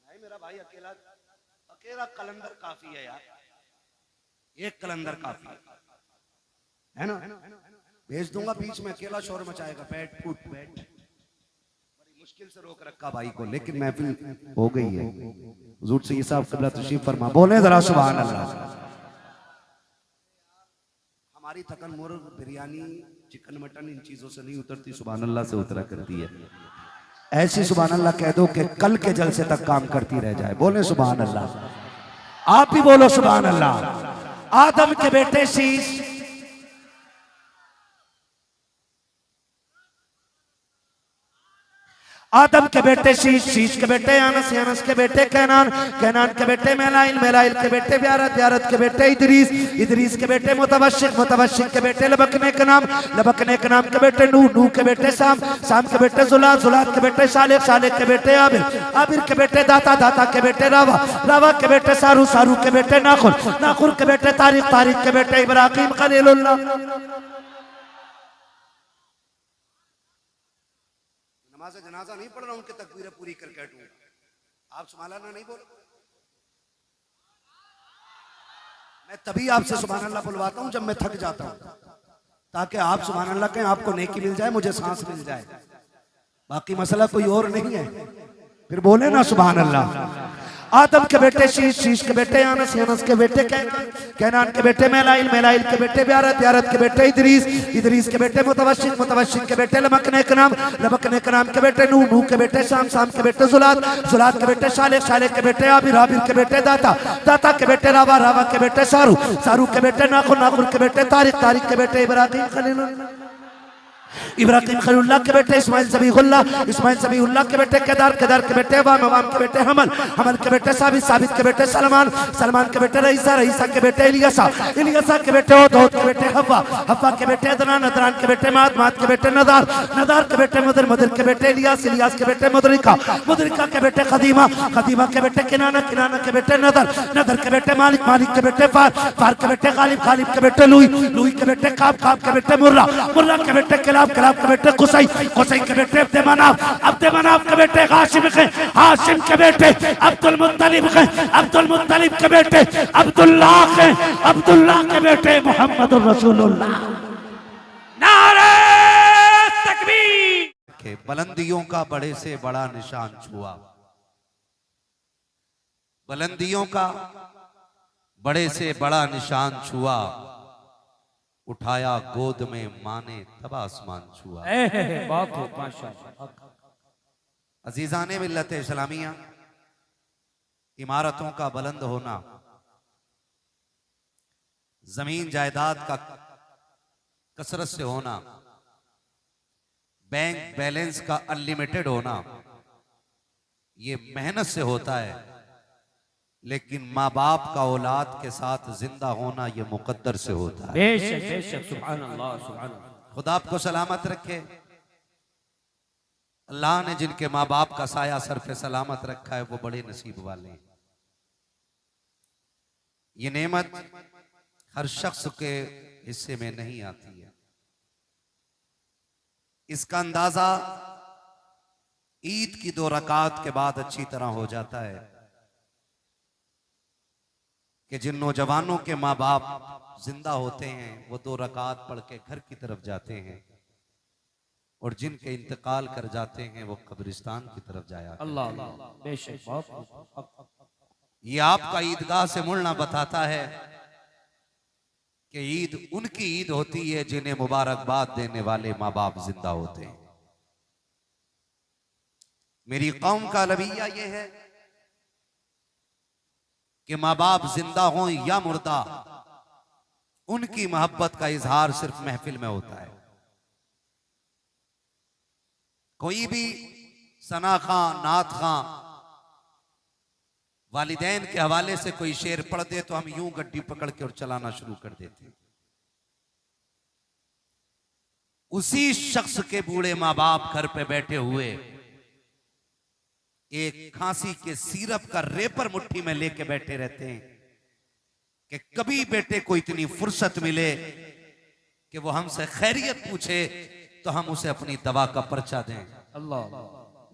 नहीं मेरा भाई अकेला अकेला कलंदर काफी है यार, एक कलंदर काफी है ना। भेज दूंगा बीच में, अकेला शोर मचाएगा। बैठ फूट बैठ, बड़ी मुश्किल से रोक रखा भाई को, लेकिन महफिल हो गई है। हुजूर से ये साहब क़िबला तशरीफ फरमा, बोले जरा सुभान अल्लाह। हमारी थकन मुर्ग बिरयानी चिकन मटन इन चीजों से नहीं उतरती, सुभान अल्लाह से उतरा करती है। ऐसी सुभान अल्लाह कह दो कि कल के जलसे तक काम करती रह जाए। बोले सुभान अल्लाह, आप भी बोलो सुभान अल्लाह। आदम के बेटे शीश, आदम के बेटे शीश, शीश के बेटे अनस, अनस के बेटे कैनान, कैनान के बेटे मेलाइल, मेलाइल के बेटे ब्यारत, ब्यारत के बेटे इदरीस, इदरीस के बेटे मुतवशिक, मुतवशिक के बेटे लबकने के नाम, लबकने के नाम के बेटे नूह, नूह के बेटे साम, साम के बेटे जुलात, जुलात के बेटे शालिक, शालिक के बेटे आबिर, आबिर के बेटे दाता, दाता के बेटे रावा, रावा के बेटे सारू, सारू के बेटे नाखुर, नाखुर के बेटे तारिक, तारिक के बेटे इब्राहिम खलीलुल्लाह। नमाज जनाजा नहीं पढ़ रहा, उनके तकबीरें पूरी करके हटूंगा। आप सुभान अल्लाह नहीं बोलो, मैं तभी आपसे सुभान अल्लाह बुलवाता हूं जब मैं थक जाता हूं, ताकि आप सुभान अल्लाह कहें, आपको नेकी मिल जाए, मुझे सांस मिल जाए। बाकी मसला कोई और नहीं है। फिर बोले ना सुभान अल्लाह। आदम के बेटे शीश, शीश के बेटे अनस, अनस के बेटे कैनान, कैनान के बेटे मेलाइल, मेलाइल के बेटे ब्यारत, ब्यारत के बेटे इदरीस, इदरीस के बेटे मुतवशिक, मुतवशिक के बेटे लबकने के नाम, लबकने के नाम के बेटे नूह, नूह के बेटे शाम, शाम के बेटे जुलात, जुलात के बेटे शालिक, शालिक के बेटे आबिर, आबिर के बेटे दाता, दाता के बेटे रावा, रावा के बेटे सारू, सारू के बेटे नाखुर, नाखुर के बेटे तारिक, तारिक के बेटे इब्राहिम खलीलुल्लाह, इब्राहिम खलीलुल्लाह के बेटे इस्माइल ज़बीहुल्लाह, इस्माइल ज़बीहुल्लाह के बेटे केदार, केदार के बेटे अवाम, अवाम के बेटे हमल, हमल के बेटे साबित, साबित के बेटे सलमान, सलमान के बेटे रईसा, रईसा के बेटे इलियासा, इलियासा के बेटे ओद, ओद के बेटे हव्वा, हव्वा के बेटे अदनान, अदनान के बेटे माद, माद के बेटे नदार, नदार के बेटे मुदर, मुदर के बेटे इलियास, इलियास के बेटे मुदरिका, मुदरिका के बेटे खदीमा, खदीमा के बेटे किनाना, किनाना के बेटे नदर, नदर के बेटे मालिक, मालिक के बेटे फार, फार के बेटे गालिब, गालिब के बेटे लुई, लुई के बेटे काब, काब के बेटे मुर्रा, मुर्रा के बेटे किलाब, किलाब के बेटे कुसई, कुसई के बेटे अब्दे मनाफ, अब्दे मनाफ के बेटे हाशिम के, हाशिम के बेटे अब्दुल मुत्तलिब के, अब्दुल मुत्तलिब के बेटे अब्दुल्लाह के, अब्दुल्लाह के बेटे मोहम्मदुर रसूलुल्लाह। नारे तकबीर। के बुलंदियों का बड़े से बड़ा निशान छुआ, बुलंदियों का बड़े से बड़ा निशान छुआ, उठाया गोद में माने तब आसमान छुआ। अजीजाने मिल्लत इस्लामिया, इमारतों का बुलंद होना, जमीन जायदाद का कसरत से होना, बैंक बैलेंस का अनलिमिटेड होना, ये मेहनत से होता है। लेकिन माँ बाप का औलाद के साथ जिंदा होना ये मुकद्दर से होता है। बेशक बेशक, सुभान अल्लाह, सुभान अल्लाह। खुदा आपको सलामत रखे। अल्लाह ने जिनके माँ बाप का साया सर पे सलामत रखा है वो बड़े नसीब वाले हैं। ये नेमत हर शख्स के हिस्से में नहीं आती है। इसका अंदाजा ईद की 2 रकात के बाद अच्छी तरह हो जाता है कि जिन नौजवानों के माँ बाप जिंदा होते हैं वो 2 रकात पढ़ के घर की तरफ जाते हैं, और जिनके इंतकाल कर जाते हैं वो कब्रिस्तान की तरफ जाया। अल्लाह बेशक, ये आपका ईदगाह से मुड़ना बताता है कि ईद उनकी ईद होती है जिन्हें मुबारकबाद देने वाले माँ बाप जिंदा होते हैं। मेरी कौम का रवैया ये है कि माँ बाप जिंदा हों या मुर्दा, उनकी मोहब्बत का इजहार सिर्फ महफिल में होता है। कोई भी सना खां, नात खां वालिदैन के हवाले से कोई शेर पढ़ दे तो हम यूं गड्डी पकड़ के और चलाना शुरू कर देते हैं। उसी शख्स के बूढ़े माँ बाप घर पे बैठे हुए एक खांसी के सिरप का रेपर मुट्ठी में लेके बैठे रहते हैं कि कभी बेटे को इतनी फुर्सत मिले कि वो हमसे खैरियत पूछे तो हम उसे अपनी दवा का पर्चा दें। अल्लाह।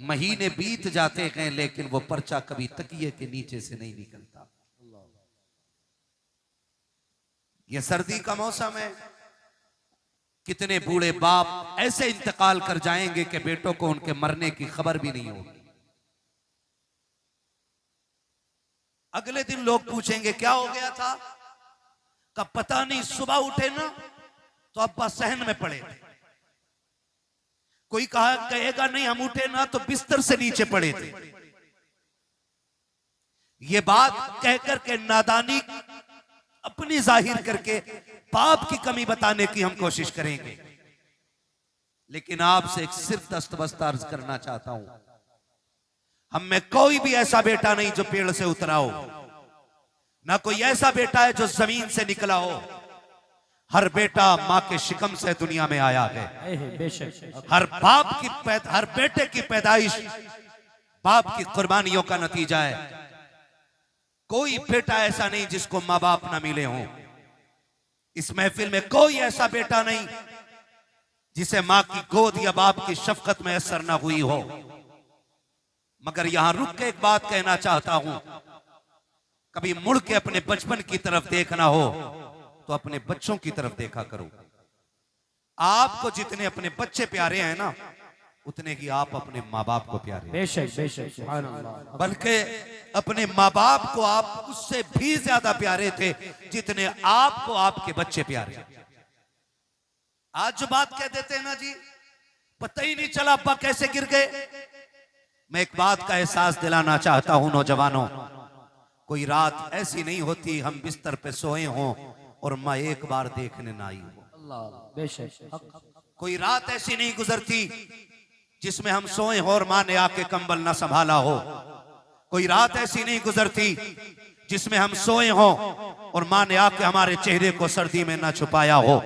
महीने बीत जाते हैं लेकिन वो पर्चा कभी तकिए के नीचे से नहीं निकलता। ये सर्दी का मौसम है, कितने बूढ़े बाप ऐसे इंतकाल कर जाएंगे कि बेटों को उनके मरने की खबर भी नहीं होगी। अगले दिन लोग पूछेंगे क्या हो गया था, का पता नहीं, सुबह उठे ना तो अब्बा सहन में पड़े थे। कोई कहेगा नहीं हम उठे ना तो बिस्तर से नीचे पड़े थे। ये बात कहकर के नादानी अपनी जाहिर करके बाप की कमी बताने की हम कोशिश करेंगे। लेकिन आपसे एक सिर्फ दस्तबस्त अर्ज करना चाहता हूं, हम में कोई भी ऐसा बेटा नहीं जो पेड़ से उतरा हो, ना कोई ऐसा बेटा है जो जमीन से निकला हो। हर बेटा मां के शिकम से दुनिया में आया है। बेशक। हर बेटे की पैदाइश बाप की कुर्बानियों का नतीजा है। कोई बेटा ऐसा नहीं जिसको माँ बाप ना मिले हों। इस महफिल में कोई ऐसा बेटा नहीं जिसे माँ की गोद या बाप की शफकत में असर ना हुई हो। मगर यहां रुक के एक बात कहना चाहता हूं, कभी मुड़ के अपने बचपन की तरफ देखना हो तो अपने बच्चों की तरफ देखा करो। आपको जितने अपने बच्चे प्यारे हैं ना, उतने ही आप अपने माँ बाप को प्यारे हैं। बेशक बेशक, सुभान अल्लाह। बल्कि अपने माँ बाप को आप उससे भी ज्यादा प्यारे थे जितने आपको आपके बच्चे प्यारे। आज जो बात कह देते हैं ना जी, पता ही नहीं चला अब्बा कैसे गिर गए। मैं एक बात का एहसास दिलाना चाहता हूं नौजवानों, कोई रात ऐसी नहीं होती हम बिस्तर पे सोए हों और माँ एक बार देखने ना आई हो। अल्लाह। बेशक। कोई रात ऐसी नहीं गुजरती जिसमें हम सोए हो और माँ ने आके कंबल ना संभाला हो। कोई रात ऐसी नहीं गुजरती जिसमें हम सोए हो और माँ ने आके हमारे चेहरे को सर्दी में ना छुपाया हो।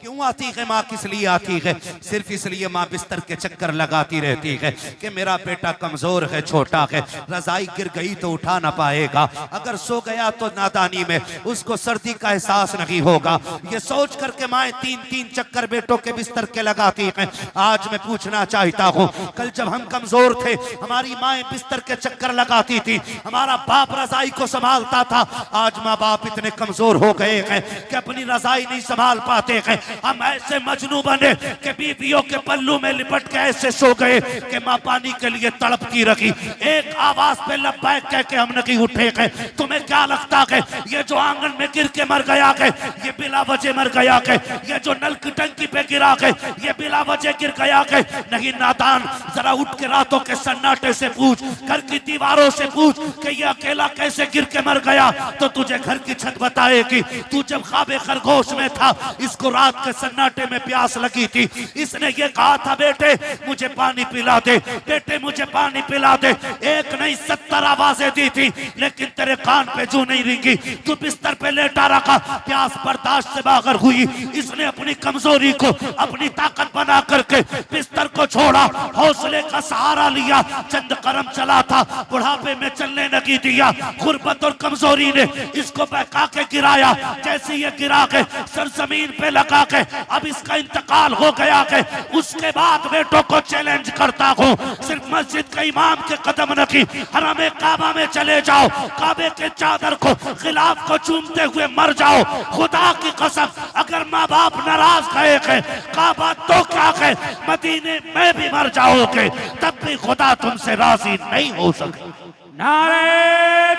क्यों आती है माँ, किस लिए आती है? सिर्फ इसलिए माँ बिस्तर के चक्कर लगाती रहती है कि मेरा बेटा कमजोर है, छोटा है, रजाई गिर गई तो उठा ना पाएगा, अगर सो गया तो नादानी में उसको सर्दी का एहसास नहीं होगा। ये सोच करके माँ तीन तीन चक्कर बेटों के बिस्तर के लगाती हैं। आज मैं पूछना चाहता हूँ, कल जब हम कमजोर थे हमारी माए बिस्तर के चक्कर लगाती थी, हमारा बाप रजाई को संभालता था। आज माँ बाप इतने कमजोर हो गए हैं कि अपनी रजाई नहीं संभाल पाते हैं। हम ऐसे मजनू बने कि बीवियों के पल्लू में लिपट के ऐसे सो गए कि माँ पानी के लिए तड़पती रही। एक आवाज पे लब्बैक कह के हम नहीं उठे गए। तुम्हें क्या लगता है ये जो आंगन में गिर के मर गया है ये बिला वजह मर गया है? ये जो नल की टंकी पे गिरा है ये बिला वजह गिर गया है? नहीं नादान, जरा उठ के रातों के सन्नाटे से पूछ, घर की दीवारों से पूछ कि ये अकेला कैसे गिर के मर गया, तो तुझे घर की छत बताएगी। तू जब ख्वाबे खरगोश में था, इसको रात के सन्नाटे में प्यास लगी थी, इसने ये कहा था बेटे मुझे पानी पिला दे, बेटे मुझे पानी पिला दे। एक नहीं 70 आवाजें दी थी लेकिन तेरे कान पे जू नहीं रिंगी। तू बिस्तर पे लेटा रखा, प्यास बर्दाश्त से बाहर हुई। इसने अपनी कमजोरी को अपनी ताकत बना करके बिस्तर को छोड़ा, हौसले का सहारा लिया, चंद कदम चला था, बुढ़ापे में चलने नहीं दिया। गुर्बत और कमजोरी ने इसको बहका के गिराया। जैसे ये गिरा के सरजमीन पे लगा के अब इसका इंतकाल हो गया है। उसके बाद बेटों को चैलेंज करता हूँ, सिर्फ मस्जिद के इमाम के कदम नहीं, हरमे काबा में चले जाओ, काबे के चादर को खिलाफ को चूमते हुए मर जाओ। खुदा की कसम अगर माँ बाप नाराज गए हैं, काबा तो क्या है, मदीने में भी मर जाओगे तब भी खुदा तुमसे राजी नहीं हो सके। नारे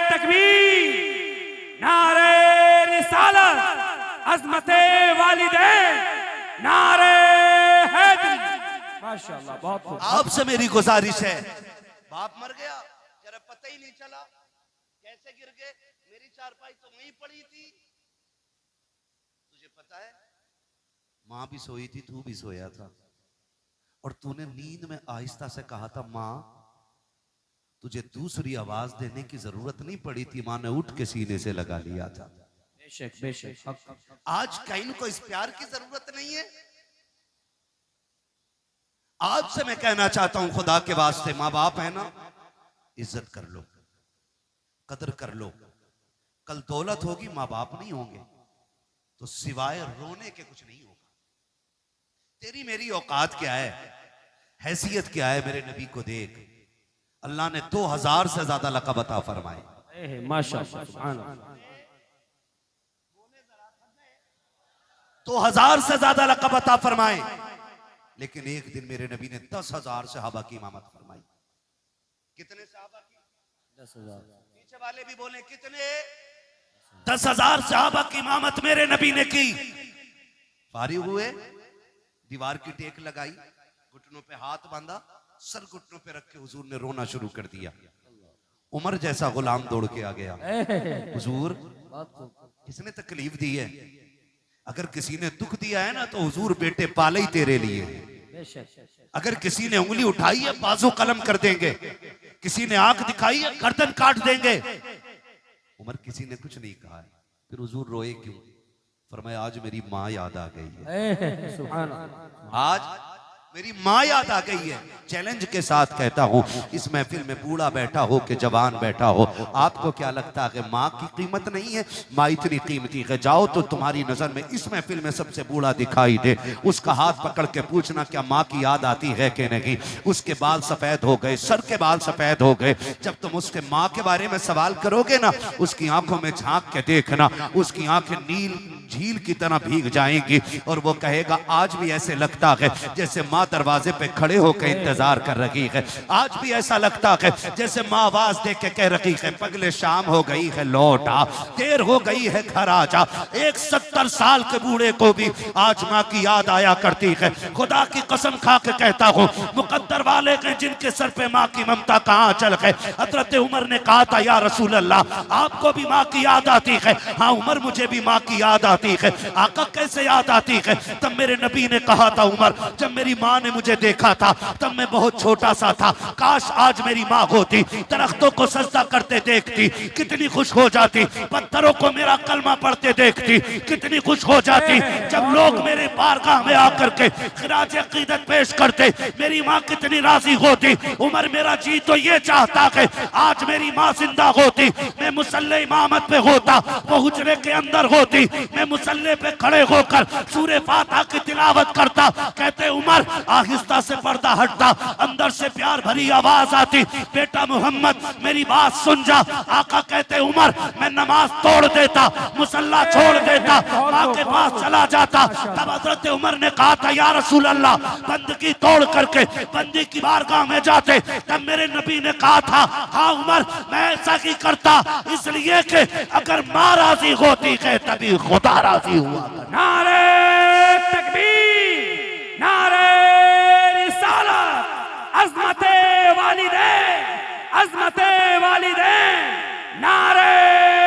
तकबीर, नारे रिसालत, अज़मते वालिदैन, नारे हैदरी। माशाअल्लाह, बहुत खूब। आपसे मेरी गुजारिश है, बाप मर गया जरा पता ही नहीं चला कैसे गिर गए, मेरी चारपाई तो वहीं पड़ी थी, तुझे पता है माँ भी सोई थी, तू भी सोया था, और तूने नींद में आहिस्ता से कहा था माँ तुझे दूसरी आवाज देने की जरूरत नहीं पड़ी थी, माँ ने उठ के सीने से लगा लिया था। बेशक बेशक। आज कहीं को इस प्यार की जरूरत नहीं है। आज से मैं कहना चाहता हूं खुदा के वास्ते, माँ बाप है ना, इज्जत कर लो, कदर कर लो। कल दौलत होगी, माँ बाप नहीं होंगे तो सिवाय रोने के कुछ नहीं होगा। तेरी मेरी औकात क्या है, हैसियत क्या है, मेरे नबी को देख। अल्लाह ने 2000 से ज्यादा लक़ब अता फरमाए। माशाअल्लाह सुभान अल्लाह। 2000 से ज्यादा लक़ब अता फरमाए, लेकिन एक दिन मेरे नबी ने 10,000 सहाबा की इमामत फरमाई। कितने सहाबा की? 10,000। पीछे वाले भी बोले कितने? 10,000 सहाबा की इमामत मेरे नबी ने की। फारिग हुए, दीवार की टेक लगाई, घुटनों पे हाथ बांधा, सर घुटनों पे रख के हुजूर ने रोना शुरू कर दिया। उमर जैसा गुलाम दौड़ के आ गया, हुजूर किसने तकलीफ दी है? अगर किसी ने दुख दिया है ना तो हुजूर बेटे पाले ही तेरे लिए। अगर किसी ने उंगली उठाई है बाजू कलम कर देंगे, किसी ने आंख दिखाई है गर्दन काट देंगे। उमर किसी ने कुछ नहीं कहा है। फिर हुजूर रोए क्यों? फरमाया आज मेरी माँ याद आ गई है। सुभान अल्लाह। आज मेरी माँ याद आ गई है। चैलेंज के साथ कहता हूँ, इस महफिल में बूढ़ा बैठा हो कि जवान बैठा हो, आपको क्या लगता है कि माँ की कीमत नहीं है? माँ इतनी कीमती है। जाओ तो तुम्हारी नजर में इस महफिल में सबसे बूढ़ा दिखाई दे, उसका हाथ पकड़ के पूछना क्या माँ की याद आती है कि नहीं। उसके बाल सफेद हो गए, सर के बाल सफेद हो गए। जब तुम उसके माँ के बारे में सवाल करोगे ना, उसकी आंखों में झांक के देखना, उसकी आंखें नील झील की तरह भीग जाएंगी और वो कहेगा आज भी ऐसे लगता है जैसे माँ दरवाजे पे खड़े होकर इंतजार कर रही है। आज भी ऐसा लगता है जैसे माँ आवाज दे के कह रही है पगले शाम हो गई है लौट आ, देर हो गई है घर आ जा। एक 70 साल के बूढ़े को भी आज माँ की याद आया करती है। खुदा की कसम खा के कहता हूँ, मुकद्दर वाले के जिनके सर पे माँ की ममता कहाँ चल गए। हजरत उमर ने कहा था या रसूल अल्लाह आपको भी माँ की याद आती है? हाँ उमर मुझे भी माँ की याद आती है। आका कैसे याद आती है? तब मेरे नबी ने कहा था उमर जब मेरी माँ ने मुझे देखा था तब मैं बहुत छोटा सा था, काश आज मेरी माँ होती, दरख्तों को सजदा करते देखती कितनी खुश हो जाती, पत्थरों को मेरा कलमा पढ़ते देखती कितनी खुश हो जाती, जब लोग मेरे बारगाह में आकर के खिराज अकीदत पेश करते मेरी माँ कितनी राजी होती। उमर मेरा जी तो ये चाहता है आज मेरी माँ जिंदा होती, मैं मुसल्ले इमामत पे होता, वो हुजरे के अंदर होती, मैं मुसल्ले पे खड़े होकर सूरे फातिहा की तिलावत करता। कहते उमर आहिस्ता से पर्दा हटता, अंदर से प्यार भरी आवाज आती बेटा मोहम्मद मेरी बात सुन जा। आका कहते उमर मैं नमाज तोड़ देता, मुसल्ला छोड़ देता, माँ के पास चला जाता। तब हजरत उमर ने कहा था या रसूल अल्लाह बंदगी तोड़ करके बंदी की बारगाह में जाते। तब मेरे नबी ने कहा था हाँ उमर मैं ऐसा ही करता, इसलिए कि अगर माँ राजी होती है तभी खुदा राजी हुआ। नारे तकबीर, नारे रिसालत, अज़मते वालिदैन, अज़मते वालिदैन, नारे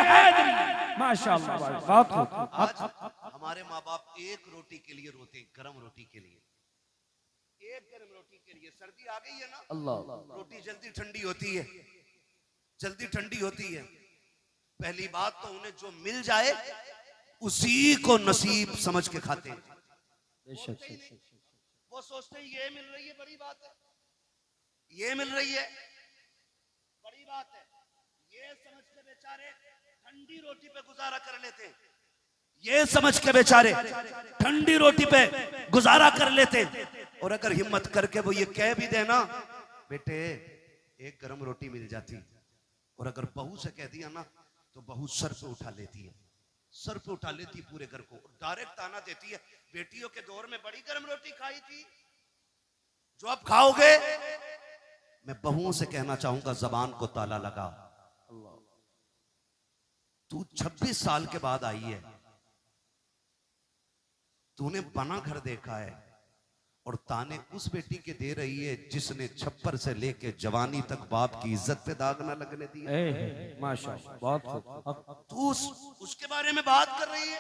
हैदरी। माशाअल्लाह बहुत खूब। आज हमारे माँ बाप एक रोटी के लिए रोते हैं, गरम रोटी के लिए, एक गरम रोटी के लिए। सर्दी आ गई है ना, अल्लाह रोटी जल्दी ठंडी होती है, जल्दी ठंडी होती है। पहली बात तो उन्हें जो मिल जाए उसी को नसीब समझ के खाते हैं। वो सोचते हैं ये मिल रही है बड़ी बात है, ये मिल रही है बड़ी बात है, ये समझ के बेचारे ठंडी रोटी पे गुजारा कर लेते हैं, ये समझ के बेचारे ठंडी रोटी पे गुजारा कर लेते हैं। और अगर हिम्मत करके वो ये कह भी देना बेटे एक गरम रोटी मिल जाती, और अगर बहू से कह दिया ना तो बहू सर पे उठा लेती है, सर पे उठा लेती पूरे घर को, डायरेक्ट ताना देती है बेटियों के दौर में बड़ी गरम रोटी खाई थी जो अब खाओगे। मैं बहुओं से कहना चाहूंगा जबान को ताला लगा। तू 26 साल के बाद आई है, तूने बना घर देखा है और ताने उस बेटी के दे रही है जिसने छप्पर से लेके जवानी तक बाप की इज्जत पे दाग ना लगने दी। माशाअल्लाह बहुत खूब। तू उसके बारे में बात कर रही है।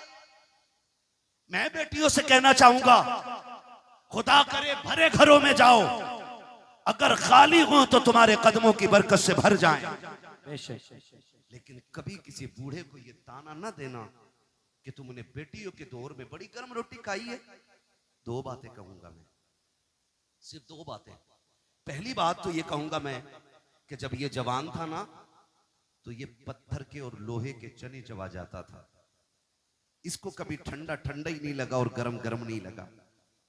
मैं बेटियों से कहना चाहूंगा खुदा करे भरे घरों में जाओ, अगर खाली हो तो तुम्हारे कदमों की बरकत से भर जाएं। लेकिन कभी किसी बूढ़े को ये ताना ना देना कि तुमने बेटियों के दौर में बड़ी गर्म रोटी खाई है। दो बातें कहूंगा मैं, सिर्फ दो बातें। पहली बात तो ये कहूंगा मैं कि जब ये जवान था ना तो ये पत्थर के और लोहे के चने चबा जाता था, इसको कभी ठंडा ठंडा ही नहीं लगा और गरम गरम नहीं लगा।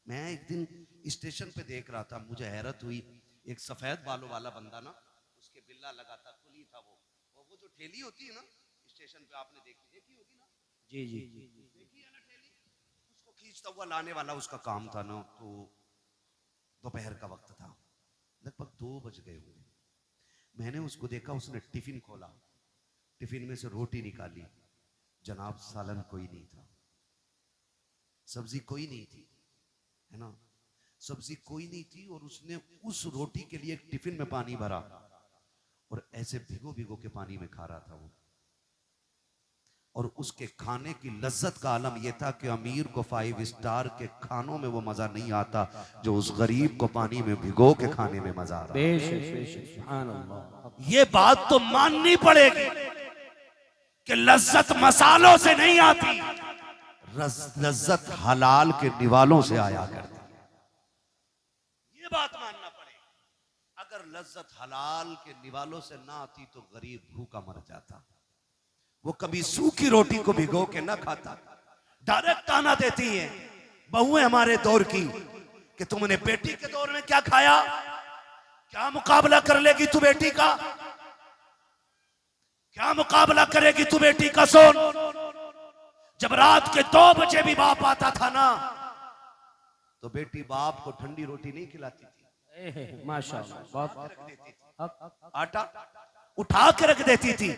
मैं एक दिन स्टेशन पे देख रहा था, मुझे हैरत हुई, एक सफेद बालों वाला बंदा ना, उसके बिल्ला लगा था, कुली था वो जो ठेली होती है ना स्टेशन पे, आपने देखी होगी ना। जी जी देखी है ना ठेली, उसको खींचता हुआ लाने वाला उसका काम था ना। तो दोपहर का वक्त था, लगभग 2 बज गए होंगे। मैंने उसको देखा, उसने टिफिन खोला, टिफिन में से रोटी निकाली। जनाब सालन कोई नहीं था, सब्जी कोई नहीं थी, है ना, सब्जी कोई नहीं थी। और उसने उस रोटी के लिए एक टिफिन में पानी भरा और ऐसे भिगो भिगो के पानी में खा रहा था वो। और उसके खाने की लज्जत का आलम यह था कि अमीर को 5 स्टार के खानों में वो मजा नहीं आता जो उस गरीब को पानी में भिगो के खाने में मजा आ रहा। बेशक सुभान अल्लाह। ये बात तो माननी पड़ेगी कि लज्जत मसालों से नहीं आती, लज्जत हलाल के निवालों से आया करती है। ये बात मानना पड़ेगा। अगर लज्जत हलाल के निवालों से ना आती तो गरीब भूखा मर जाता। वो कभी सूखी रोटी को भिगो के ना खाता। डायरेक्ट ताना देती है बहुएं हमारे दौर की कि तुमने बेटी के दौर में क्या खाया, क्या मुकाबला कर लेगी तू बेटी का, क्या मुकाबला करेगी तू बेटी का। सोन, जब रात के 2 बजे भी बाप आता था ना, तो बेटी बाप को ठंडी रोटी नहीं खिलाती थी, माशाअल्लाह, आटा उठा के रख देती थी।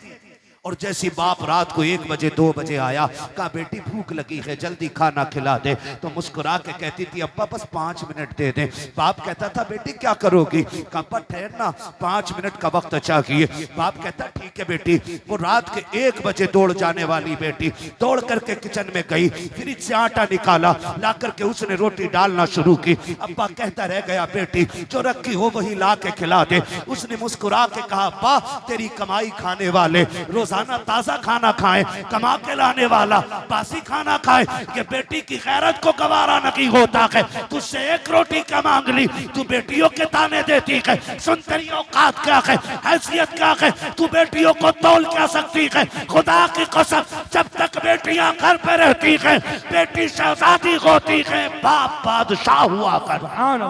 और जैसी बाप रात को 1 बजे 2 बजे आया, कहा बेटी भूख लगी है जल्दी खाना खिला दे, तो मुस्कुरा के कहती थी अब्बा बस 5 मिनट दे दे। बाप कहता था बेटी क्या करोगी, कहा अब्बा ठहरना 5 मिनट का वक्त चाहिए। बाप कहता ठीक है बेटी। वो रात के 1 बजे दौड़ जाने वाली बेटी दौड़ करके किचन में गई, फ्रिज से आटा निकाला, ला करके उसने रोटी डालना शुरू की। अब्बा कहता रह गया बेटी जो रखी हो वही ला के खिला दे। उसने मुस्कुरा के कहा अब्बा तेरी कमाई खाने वाले रोजाना ताजा खाना खाए, कमा के लाने वाला बासी खाना खाए, कि बेटी की गैरत को गवारा नहीं होता है। तुझसे 1 रोटी क्या मांग ली, तू बेटियों के ताने देती है। सुन तेरी औकात क्या है, हैसियत क्या है, तू बेटियों को तौल क्या सकती है। खुदा की कसम जब तक बेटियां घर पे रहती है बेटी शहजादी होती है, बाप बादशाह हुआ कर। सुभान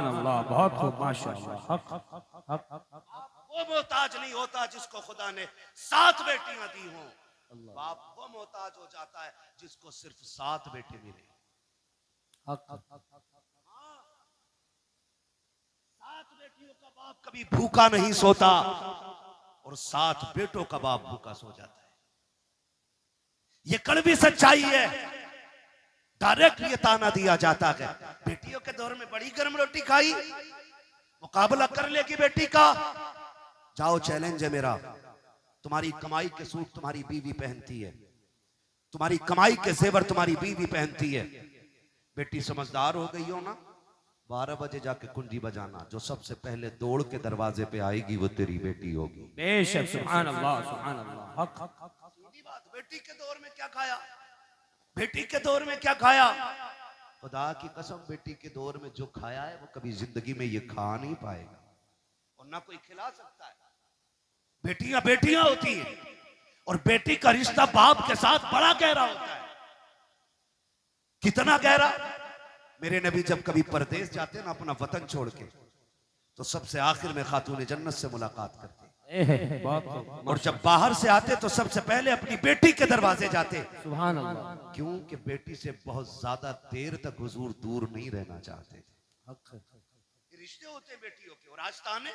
अल्लाह, बहुत खूब, माशाअल्लाह। वो मोहताज नहीं होता जिसको खुदा ने 7 बेटियां दी हों। बाप वो मोहताज हो जाता है जिसको सिर्फ 7 बेटे मिले। 7 बेटियों का बाप कभी भूखा नहीं सोता और 7 बेटों का बाप भूखा सो जाता है। ये कड़वी सच्चाई है। डायरेक्ट ये ताना दिया जाता है बेटियों के दौर में बड़ी गर्म रोटी खाई, मुकाबला कर लेगी बेटी का। जाओ चैलेंज है मेरा, तुम्हारी कमाई के सूट तुम्हारी बीवी पहनती है, तुम्हारी कमाई के जेवर तुम्हारी बीवी पहनती है। बेटी समझदार हो गई हो ना, 12 बजे जाके कुंजी बजाना, जो सबसे पहले दौड़ के दरवाजे पे आएगी वो तेरी बेटी होगी। बेशक सुभान अल्लाह, सुभान अल्लाह। सीधी बात। बेटी के दौर में क्या खाया, बेटी के दौर में क्या खाया, खुदा की कसम बेटी के दौर में जो खाया है वो कभी जिंदगी में ये खा नहीं पाएगा और ना कोई खिला सकता है। बेटियां बेटियां होती हैं और बेटी का रिश्ता बाप के साथ बड़ा गहरा होता है। कितना गहरा, मेरे नबी जब कभी परदेश जाते ना अपना वतन छोड़ के, तो सबसे आखिर में खातून जन्नत से मुलाकात करते, और जब बाहर से आते तो सबसे पहले अपनी बेटी के दरवाजे जाते। सुभान अल्लाह। क्योंकि बेटी से बहुत ज्यादा देर तक हुजूर दूर नहीं रहना चाहते। रिश्ते होते हैं बेटियों के। और आज ताने,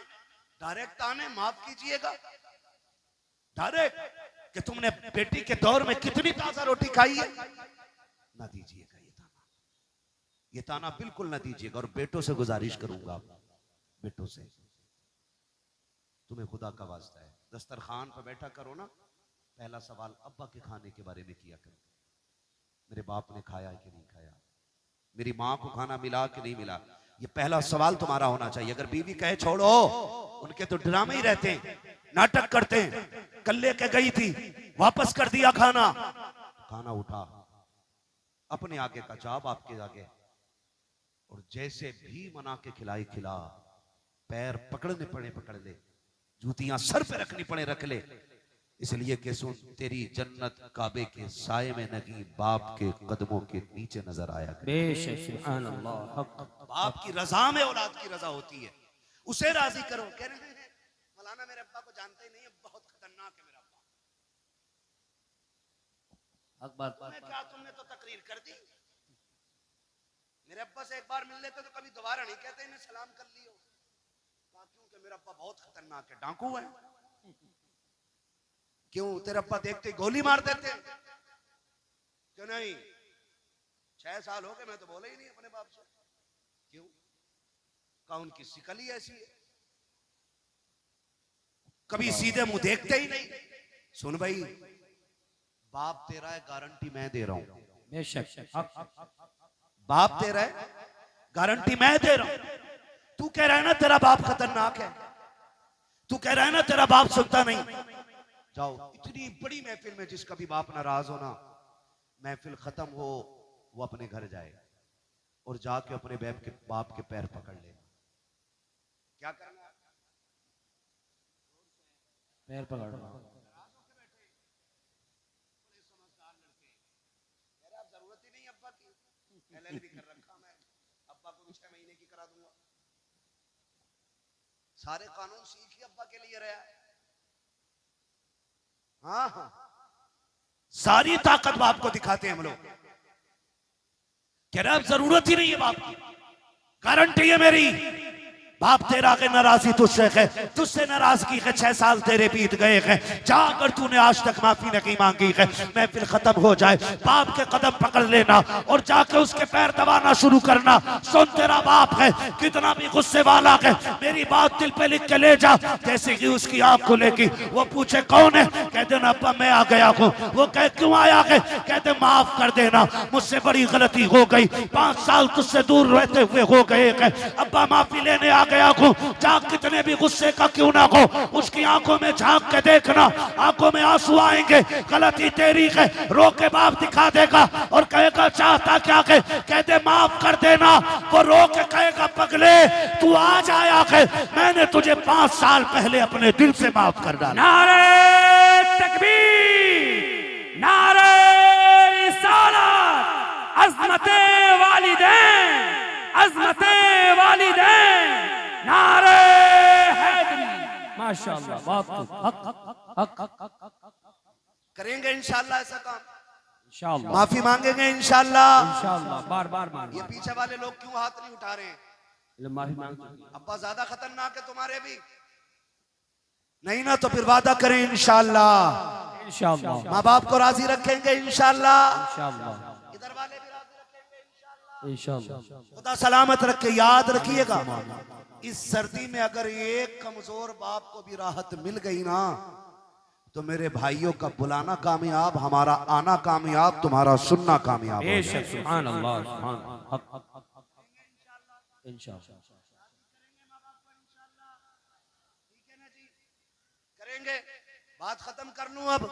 डायरेक्ट ताने, माफ कीजिएगा, डायरेक्ट कि तुमने बेटी के दौर में कितनी ताजा रोटी खाई है, ना दीजिएगा ये ताना, ये ताना बिल्कुल ना दीजिएगा। और बेटों से गुजारिश करूंगा, बेटों से, तुम्हें खुदा का वास्ता है, दस्तरखान पर बैठा करो ना, पहला सवाल अब्बा के खाने के बारे में किया करो। मेरे बाप ने खाया कि नहीं खाया, मेरी माँ को खाना मिला कि नहीं मिला, ये पहला सवाल तुम्हारा होना चाहिए। अगर बीवी कहे छोड़ो, उनके तो ड्रामे ही रहते हैं, नाटक करते हैं, कल लेके गई थी वापस कर दिया खाना, खाना उठा अपने आगे का चाप आपके आगे, और जैसे भी मना के खिलाई खिला, पैर पकड़ने पड़े पकड़ ले, जूतियां सर पे रखनी पड़े रख ले, इसलिए कि सुन, तेरी जन्नत काबे के साये में नहीं, बाप के कदमों के नीचे नजर आया करे। बेशक सुभान अल्लाह हक बाप की रजा में औलाद की रजा होती है, उसे राजी करो। कह रहे हैं मौलाना मेरे अब्बा को जानते ही नहीं है, बहुत खतरनाक है मेरा अब्बा। अकबर तुम्हें क्या, तुमने तो तकरीर कर दी। मेरे अब्बा से एक बार मिल लेते तो कभी दोबारा नहीं कहते इन्हें सलाम कर लियो। कहा क्यों? कि मेरा अब्बा बहुत खतरनाक है, डाकू है। क्यों? तेरे अब्बा देखते ही गोली मार देते। क्यों नहीं? 6 साल हो गए मैं तो बोला ही नहीं अपने बाप से। क्यों? कहा उनकी शिकल ही ऐसी है, कभी सीधे मुंह देखते ही नहीं। सुन भाई, बाप तेरा है, गारंटी मैं दे रहा हूं। बेशक हक बाप तेरा है, गारंटी मैं दे रहा हूं। तू कह रहा है ना तेरा बाप खतरनाक है, तू कह रहा है ना तेरा बाप सुनता नहीं। जाओ, इतनी बड़ी महफिल में जिसका भी बाप नाराज हो ना, महफिल खत्म हो वो अपने घर जाए और जाके अपने बाप के पैर पकड़ ले। क्या करना है? पैर पकड़ जरूरत ही नहीं अब्बा की, LLB कर रखा मैं, अब्बा को भी 6 महीने की करा दूंगा। सारे कानून सीख ही अब्बा के लिए रहा है। हाँ हाँ, सारी ताकत बाप को दिखाते हैं हम लोग। कह रहे अब जरूरत ही नहीं है बाप की, गारंटी है मेरी। बाप तेरा के नाराजी तुझसे है, तुझसे नाराजगी है 6 साल तेरे बीत गए हैं, जाकर तूने आज तक माफी नहीं मांगी है। महफिल खत्म हो जाए, बाप के कदम पकड़ लेना और जाके उसके पैर दबाना शुरू करना। सुन, तेरा बाप है, कितना भी गुस्से वाला है, मेरी बात दिल पे लिख के ले जा। जैसे कि उसकी आंख खुलेगी, वो पूछे कौन है, कह देना अब्बा मैं आ गया हूँ। वो कहे क्यों आया है, कहते माफ कर देना, मुझसे बड़ी गलती हो गई, 5 साल तुझसे दूर रहते हुए हो गए हैं, अब्बा माफी लेने आ गया हूं। जा, कितने भी गुस्से का क्यों ना हो, उसकी आंखों में झांक के देखना, आंखों में आंसू आएंगे। गलती तेरी है, रो के बाप दिखा देगा और कहेगा चाहता क्या है, कहते माफ कर देना। वो रो के कहेगा पगले तू आज आया है, मैंने तुझे 5 साल पहले अपने दिल से माफ कर डाला। नारे तकबीर, नारे रिसालत, अज़मते वालिदैन, अज़मते वालिदैन, नारे हैदरी। माशाअल्लाह, बहुत हक करेंगे इंशाल्लाह ऐसा काम, इंशाअल्लाह माफी मांगेंगे इंशाल्लाह। इंशाअल्लाह, बार बार मांगे। ये पीछे वाले लोग क्यों हाथ नहीं उठा रहे हैं? माफी मांग चुकी है। अब्बा ज्यादा खतरनाक है तुम्हारे भी नहीं ना, तो फिर वादा करें इंशाल्लाह, इंशाअल्लाह माँ बाप को राजी रखेंगे इंशाल्लाह, इंशाअल्लाह इधर वाले भी राजी रखेंगे इंशाल्लाह। इंशाअल्लाह खुदा सलामत रखे। याद रखिएगा, इस सर्दी में अगर एक कमजोर बाप को भी राहत मिल गई ना, तो मेरे भाइयों का बुलाना कामयाब, हमारा आना कामयाब, तुम्हारा सुनना कामयाब। बेशक सुभान अल्लाह सुभान हक इंशाअल्लाह ठीक है ना जी, करेंगे। बात खत्म कर लूं अब,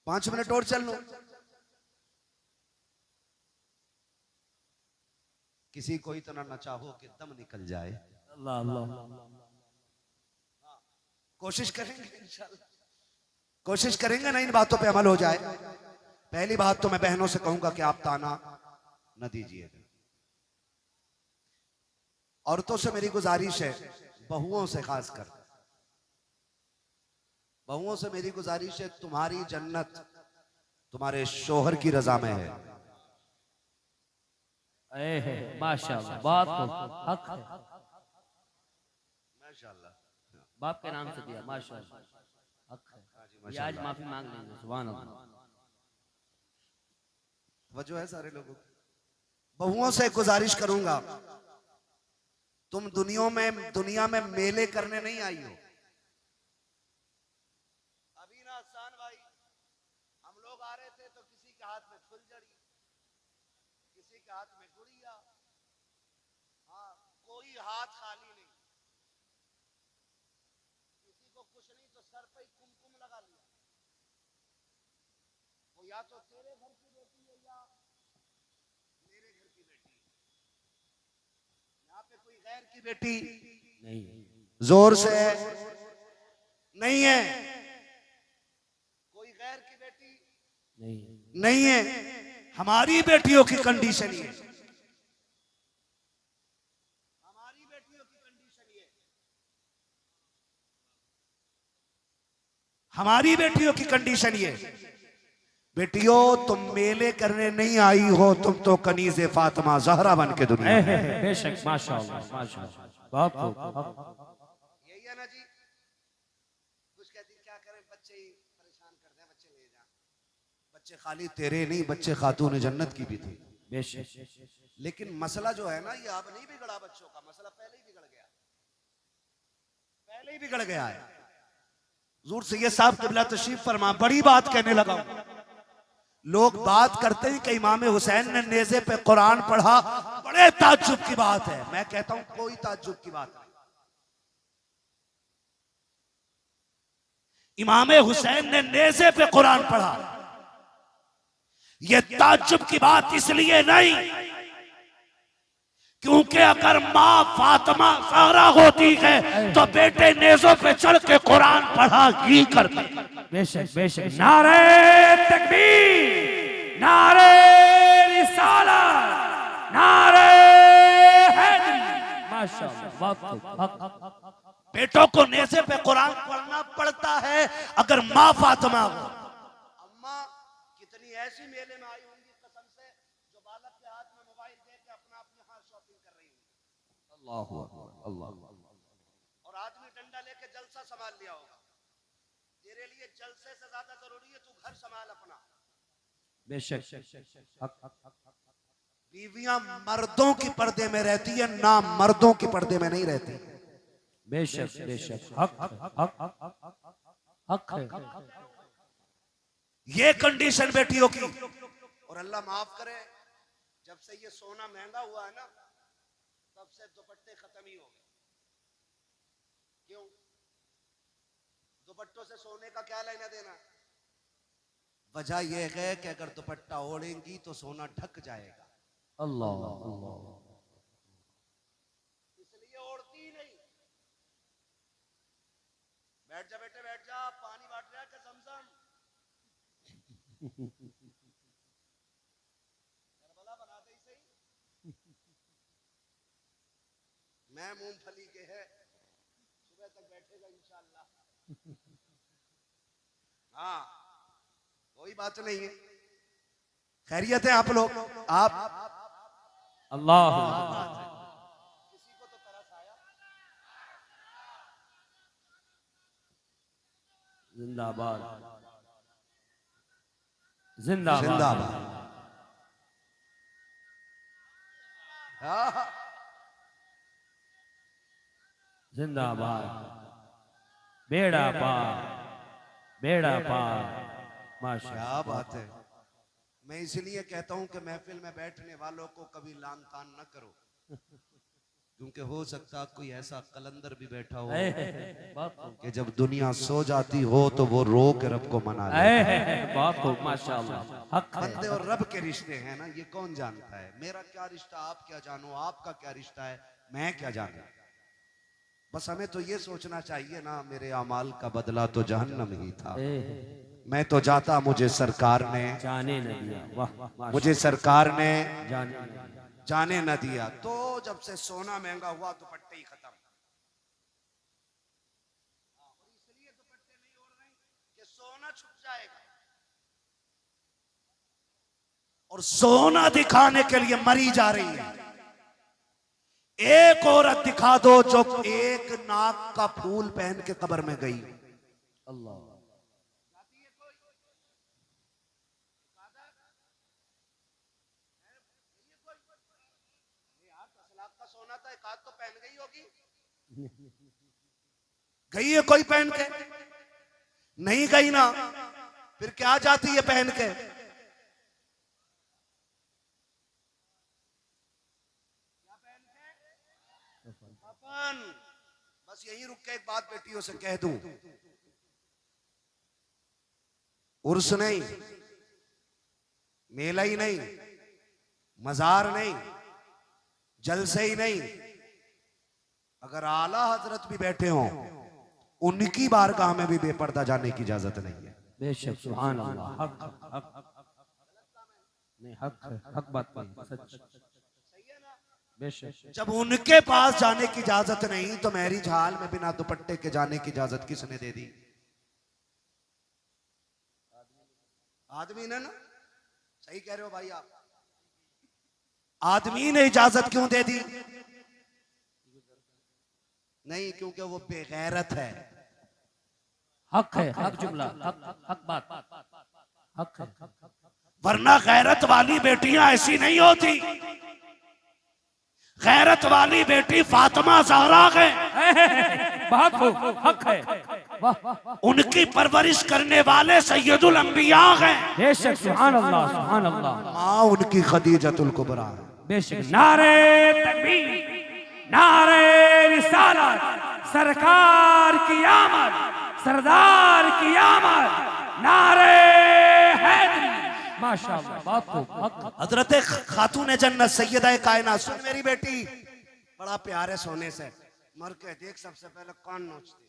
5 मिनट और चल लूं। किसी को इतना न चाहो कि दम निकल जाए। अल्लाह अल्लाह कोशिश करेंगे इंशाल्लाह, कोशिश करेंगे ना इन बातों पे अमल हो जाए। पहली बात तो मैं बहनों से कहूंगा कि आप ताना न दीजिएगा। औरतों से मेरी गुजारिश है, बहुओं से खासकर बहुओं से मेरी गुजारिश है, तुम्हारी जन्नत तुम्हारे शोहर की रजा में है। माशाअल्लाह, बात हक है, माशाल्लाह, बाप के नाम से दिया, माशाअल्लाह हक है। ये आज माफी मांग लेंगे, सुभान अल्लाह। वजह है सारे लोगों की। बहुओं से गुजारिश करूंगा, तुम दुनिया में मेले करने नहीं आई हो। अभी ना आसान भाई, हम लोग आ रहे थे तो किसी के हाथ में फुलझड़ी, किसी के हाथ में गुड़िया, हाँ कोई हाथ खाली नहीं, किसी को कुछ नहीं तो सर पे कुमकुम लगा लिया। वो या तो तेरे घर की बेटी है या मेरे घर की बेटी है, यहाँ पे कोई गैर की बेटी नहीं जोर से नहीं है। नहीं नहीं है। हमारी बेटियों की कंडीशन ये, हमारी बेटियों की कंडीशन ये, हमारी बेटियों की कंडीशन ये, बेटियों तुम मेले करने नहीं आई हो, तुम तो कनीज़े फातिमा ज़हरा बन के दुनिया में। बेशक माशाअल्लाह माशाअल्लाह बहुत खूब यही है ना जी। कुछ कहती क्या करें, बच्चे ही परेशान करते हैं, बच्चे ले जा। बच्चे खाली तेरे नहीं, बच्चे खातून जन्नत की भी थी। बेशक लेकिन मसला जो है ना, ये अब नहीं बिगड़ा बच्चों का, मसला पहले ही बिगड़ गया, पहले ही बिगड़ गया है। हुजूर सैयद साहब क़िबला तशरीफ फरमा, बड़ी बात कहने लगा हूं। लोग बात करते हैं कि इमाम हुसैन ने नेज़े पे कुरान पढ़ा, बड़े ताज्जुब की बात है। मैं कहता हूं कोई ताज्जुब की बात नहीं। इमाम हुसैन ने नेज़े पे कुरान पढ़ा, यह ताज्जुब की बात इसलिए नहीं क्योंकि अगर माँ फातिमा ज़हरा होती है तो बेटे नेज़ों पे चढ़ के कुरान पढ़ा ही करते। बेशक बेशक नारे तकबीर, नारे रिसालत, नारे हैदरी माशाअल्लाह बहुत खूब। बेटों को नेज़े पे कुरान पढ़ना पड़ता है अगर माँ फातिमा हो। अम्मा कितनी ऐसी मेले में आई होंगी कसम से, जो बालक के हाथ में मोबाइल दे के अपना अपने हाथ शॉपिंग कर रही होंगी। अल्लाहु अकबर अल्लाह। और आदमी डंडा लेके जलसा संभाल लिया होगा। तेरे लिए जलसे से ज्यादा जरूरी है तू घर संभाल अपना। बेशक बीवियां मर्दों की पर्दे में रहती है, ना मर्दों की पर्दे में नहीं रहती। बेशक बेशक हक हक है। ये कंडीशन बेटियों की। और अल्लाह माफ करे, जब से ये सोना महंगा हुआ है ना, तब से दुपट्टे खत्म ही हो गए। क्यों? दुपट्टों से सोने का क्या लेना देना? वजह यह है कि अगर दुपट्टा ओढ़ेंगी तो सोना ढक जाएगा, अल्लाह अल्लाह। इसलिए ओढ़ती ही नहीं। बैठ जा बेटे, बैठ जा, पानी बांट रहा है क्या ज़मज़म? करबला बना दे सही। मैं मूंगफली के है, सुबह तक बैठेगा इंशाअल्लाह। हाँ कोई बात नहीं है। खैरियत है आप लोग? आप अल्लाह किसी को तो तरस आया? जिंदाबाद जिंदाबाद जिंदाबाद। जिंदाबाद। बेड़ा पार बेड़ा पार माशाअल्लाह। क्या बात है। मैं इसलिए कहता हूं कि महफिल में बैठने वालों को कभी लान तान न करो, क्योंकि हो सकता कोई ऐसा कलंदर भी बैठा हो कि जब दुनिया सो जाती हो तो वो रो के रब को मना ले। बहुत खूब माशाअल्लाह। हक है। बंदे और रब के रिश्ते हैं ना, ये कौन जानता है? मेरा क्या रिश्ता आप क्या जानो, आपका क्या रिश्ता है मैं क्या जानू। बस हमें तो ये सोचना चाहिए ना, मेरे अमाल का बदला तो जहन्नम ही था। मैं तो जाता, मुझे सरकार ने जाने न दिया। वाह मुझे सरकार ने जाने जाने न दिया। तो जब से सोना महंगा हुआ दुपट्टे ही खत्म। और इसलिए दुपट्टे नहीं ओढ़ रहे कि सोना छुप जाएगा, और सोना दिखाने के लिए मरी जा रही है। एक औरत दिखा दो जो एक नाक का फूल पहन के कब्र में गई। अल्लाह सोना था, एक हाथ तो पहन गई होगी। गई है कोई पहन के? नहीं गई ना, फिर क्या जाती है पहन के? अपन बस यही रुक के एक बात बेटियों से कह दूं, उर्स नहीं, मेला ही नहीं, मजार नहीं, जलसे ही नहीं, अगर आला हजरत भी बैठे हों उनकी बारगाह में भी बेपर्दा जाने की इजाजत नहीं है। बेशक सुभान अल्लाह, हक हक नहीं, हक है, हक बात नहीं, सच। बेशक जब उनके पास जाने की इजाजत नहीं तो मैरिज हाल में बिना दुपट्टे के जाने की इजाजत किसने दे दी? आदमी ने ना, सही कह रहे हो भाई आप। आदमी ने इजाजत क्यों दे दी? नहीं, क्योंकि वो बेगैरत है। हक है, हक जुमला, हक बात, हक है। वरना गैरत वाली बेटियां ऐसी नहीं होती। गैरत वाली बेटी फातिमा ज़हरा है। बहुत खूब, हक है। उनकी परवरिश करने वाले सैयदुल अंबिया हैं। बेशक सुभान अल्लाह, सुभान अल्लाह। माँ उनकी खदीजतुल कुबरा है। बेशक नारे तकबीर, नारे रिसालत, सरकार की आमद, सरदार की आमद, नारे हैदरी, माशाअल्लाह, बहुत खूब, हक। हजरत खातून जन्नत सैयदा कायनात, सुन मेरी बेटी, बड़ा प्यार है सोने से। मर के देख, सबसे पहले कान नोचते,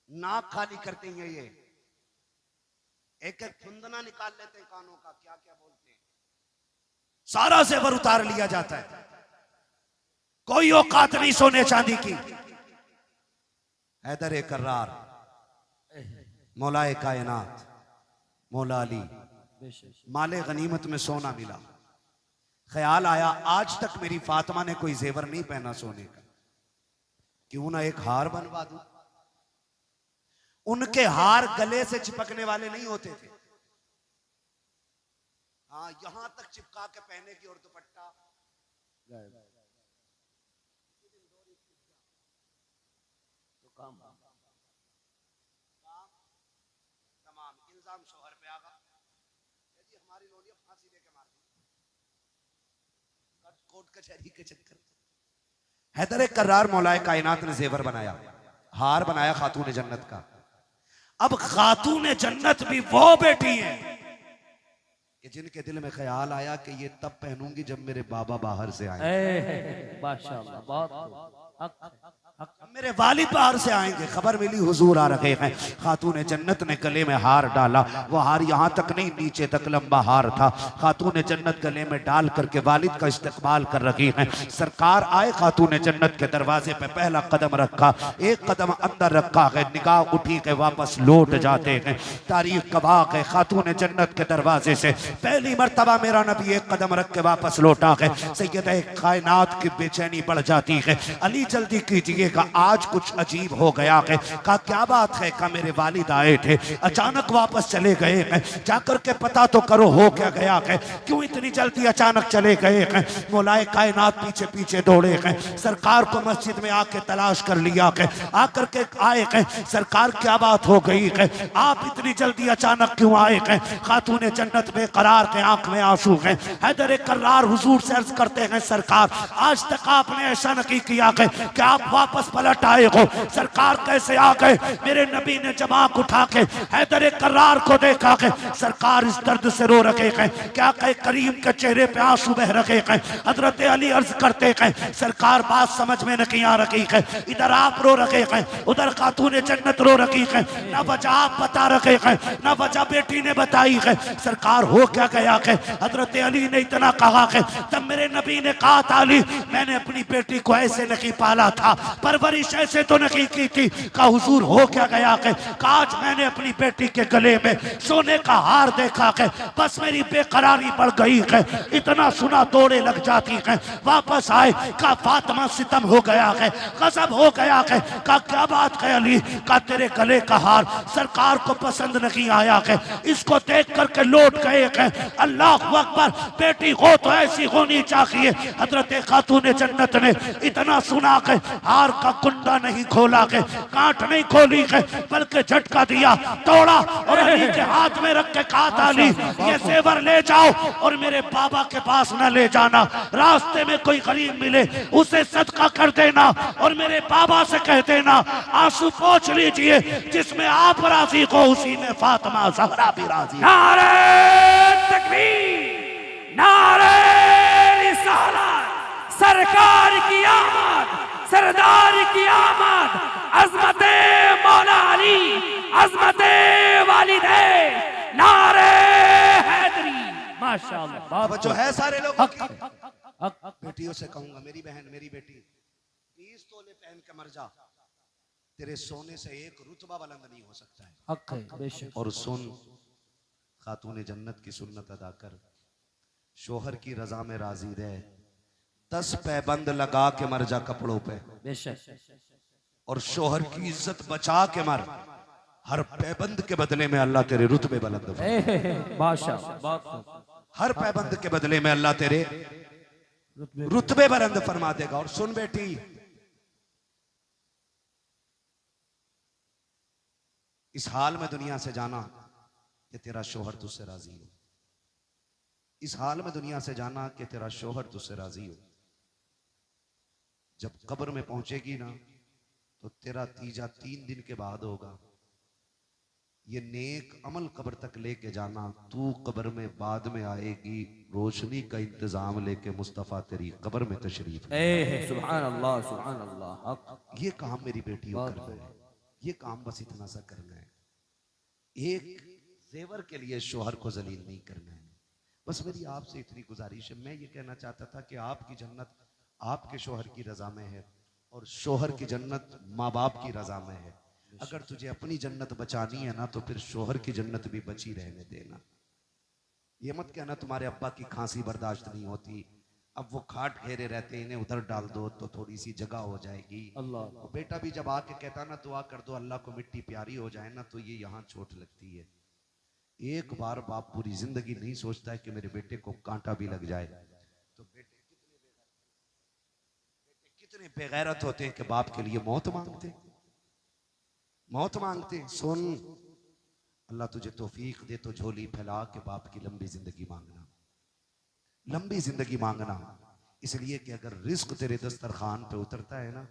नाक खाली करते हैं, ये एक एक फुंदना निकाल लेते हैं कानों का, क्या क्या बोलते हैं, सारा जेवर उतार लिया जाता है। कोई औकात नहीं सोने चांदी की। हैदर कर्रार, मौलाए कायनात, मौला अली, माले गनीमत में सोना मिला। ख्याल आया आज तक मेरी फातिमा ने कोई जेवर नहीं पहना सोने का, क्यों ना एक हार बनवा दूं। उनके हार गले से चिपकने वाले नहीं होते थे, हाँ यहां तक चिपका के पहने की, और दुपट्टा तो काम तमाम इल्जाम शोहर पे आगा। जी हमारी लोलियां फांसी लेके मार दी, कोर्ट कचहरी के चक्कर। हैदर कर्रार मौलाए कायनात ने जेवर बनाया, हार बनाया खातून जन्नत का। अब खातून जन्नत भी वो बेटी है कि जिनके दिल में ख्याल आया कि ये तब पहनूंगी जब मेरे बाबा बाहर से आए। माशाअल्लाह, बहुत खूब, हक, मेरे वालिद बाहर से आएंगे। खबर मिली हुजूर आ रहे हैं। खातून जन्नत ने गले में हार डाला, वो हार यहाँ तक नहीं नीचे तक लंबा हार था। खातून जन्नत गले में डाल करके वालिद का इस्तकबाल कर रही हैं। सरकार आए, खातून जन्नत के दरवाजे पे पहला कदम रखा, एक कदम अंदर रखा है, निगाह उठी के वापस लौट जाते हैं। तारीख गवाह है, खातून जन्नत के दरवाजे से पहली मर्तबा मेरा नबी एक कदम रख के वापस लौटा है। सैयदा कायनात की बेचैनी बढ़ जाती है। अली जल्दी कीजिएगा, आज कुछ अजीब हो गया है। कहा क्या बात है? कहा मेरे वालिद आए थे, अचानक वापस चले गए हैं, जाकर के पता तो करो हो क्या गया है, क्यों इतनी जल्दी अचानक चले गए हैं। मौलाए कायनात पीछे पीछे दौड़े हैं, सरकार को मस्जिद में आके तलाश कर लिया है, आकर के आए हैं। सरकार क्या बात हो गई है, आप इतनी जल्दी अचानक क्यों आए हैं? खातून जन्नत बेकरार के आंख में आंसू हैं। हैदर कर्रार हुजूर से अर्ज करते हैं, सरकार आज तक आपने ऐसा नहीं किया है कि आप वापस पलट आए हो। सरकार कैसे आ गए? मेरे नबी ने जब आंख उठा के हैदर कर्रार को देखा है, सरकार इस दर्द से रो रखे हैं, क्या कहे करीम के चेहरे पे आंसू बह रखे हैं। हजरत अली अर्ज करते हैं, सरकार बात समझ में नहीं आ रही है, इधर आप रो रखे हैं, उधर खातून जन्नत रो रखी है, न वजह आप बता रखे हैं, न वजह बेटी ने बताई है। सरकार हो क्या गया है? हजरत अली ने इतना कहा है, तब मेरे नबी ने कहा था, अली मैंने अपनी बेटी को ऐसे नहीं पाला था, परवरिश ऐसे तो नहीं की थी। कहा हुजूर हो क्या गया है? आज मैंने अपनी बेटी के गले में सोने का हार देखा है, बस मेरी बेकरारी बढ़ गई है, इतना सुना दौड़े लग जाती है। वापस आए, कहा फातिमा सितम हो गया है, गजब हो गया है। कहा क्या बात है अली? कहा तेरे गले का हार सरकार को पसंद नहीं आया है, इसको देख करके लौट गए हैं। अल्लाह अकबर, बेटी हो तो ऐसी होनी चाहिए। हजरत खातून जन्नत ने इतना सुना के हार का कुंडा नहीं खोला के, कांट नहीं खोली के, बल्कि झटका दिया, तोड़ा और अली के हाथ में रख के कहा था, अली ये जेवर ले जाओ और मेरे बाबा के पास न ले जाना, रास्ते में कोई गरीब मिले उसे सदका कर देना और मेरे बाबा से कह देना आंसू पोंछ लीजिए, जिसमें आप राजी हो उसी में फातिमा ज़हरा भी राजी। नारे तकबीर, नारे रिसालत, सरकार की आमद, सरदार की आमद, अजमत मौला अली, अजमत वालिदे, नारे हैदरी। माशाअल्लाह, अब जो है सारे लोगों की। हक बेटियों से कहूंगा, मेरी बहन, मेरी बेटी, 20 तोले पहन के मर जा, तेरे सोने से एक रुतबा बुलंद नहीं हो सकता है। हक है, बेशक। और सुन, खातून जन्नत की सुन्नत अदा कर, शोहर की रजा में राजी रह, 10 पैबंद लगा के मर जा कपड़ों पे, बेशक। और शोहर की इज्जत बचा के मर। हर पैबंद के बदले में अल्लाह तेरे रुतबे बुलंद फरमाए। माशाअल्लाह, बहुत खूब। हर पैबंद के बदले में अल्लाह तेरे रुतबे बुलंद फरमा देगा। और सुन बेटी, इस हाल में दुनिया से जाना कि तेरा शोहर तुझसे राजी हो। इस हाल में दुनिया से जाना कि तेरा शोहर तुझसे राजी हो। जब कब्र में पहुंचेगी ना, तो तेरा तीजा 3 दिन के बाद होगा। ये नेक अमल कब्र तक लेके जाना। तू कब्र में बाद में आएगी, रोशनी का इंतजाम लेके मुस्तफा तेरी कब्र में तशरीफ। सुभान अल्लाह, सुभान अल्लाह। हक। ये काम मेरी बेटियों करना है, ये काम बस इतना सा करना है। एक जेवर के लिए शोहर को जलील नहीं करना है। बस मेरी आपसे इतनी गुजारिश है। मैं ये कहना चाहता था कि आपकी जन्नत आपके शोहर की रजा में है, और शोहर की जन्नत माँ बाप की रजा में है। अगर तुझे अपनी जन्नत बचानी है ना, तो फिर शोहर की जन्नत भी बची रहने देना। ये मत कहना तुम्हारे अब्बा की खांसी बर्दाश्त नहीं होती, अब वो खाट घेरे रहते, इन्हें उधर डाल दो तो थोड़ी सी जगह हो जाएगी। अल्लाह। वो बेटा भी जब आके कहता ना दुआ कर दो अल्लाह को मिट्टी प्यारी हो जाए ना, तो ये यहाँ चोट लगती है। एक बार बाप पूरी जिंदगी नहीं सोचता है कि मेरे बेटे को कांटा भी लग जाए। तो बेटे कितने बेगैरत होते हैं कि बाप के लिए मौत मांगते, मौत मांगते। सुन, अल्लाह तुझे तौफीक दे तो झोली फैला के बाप की लंबी जिंदगी मांगना, लंबी जिंदगी मांगना। इसलिए कि अगर रिस्क तेरे दस्तरखान पे उतरता है ना,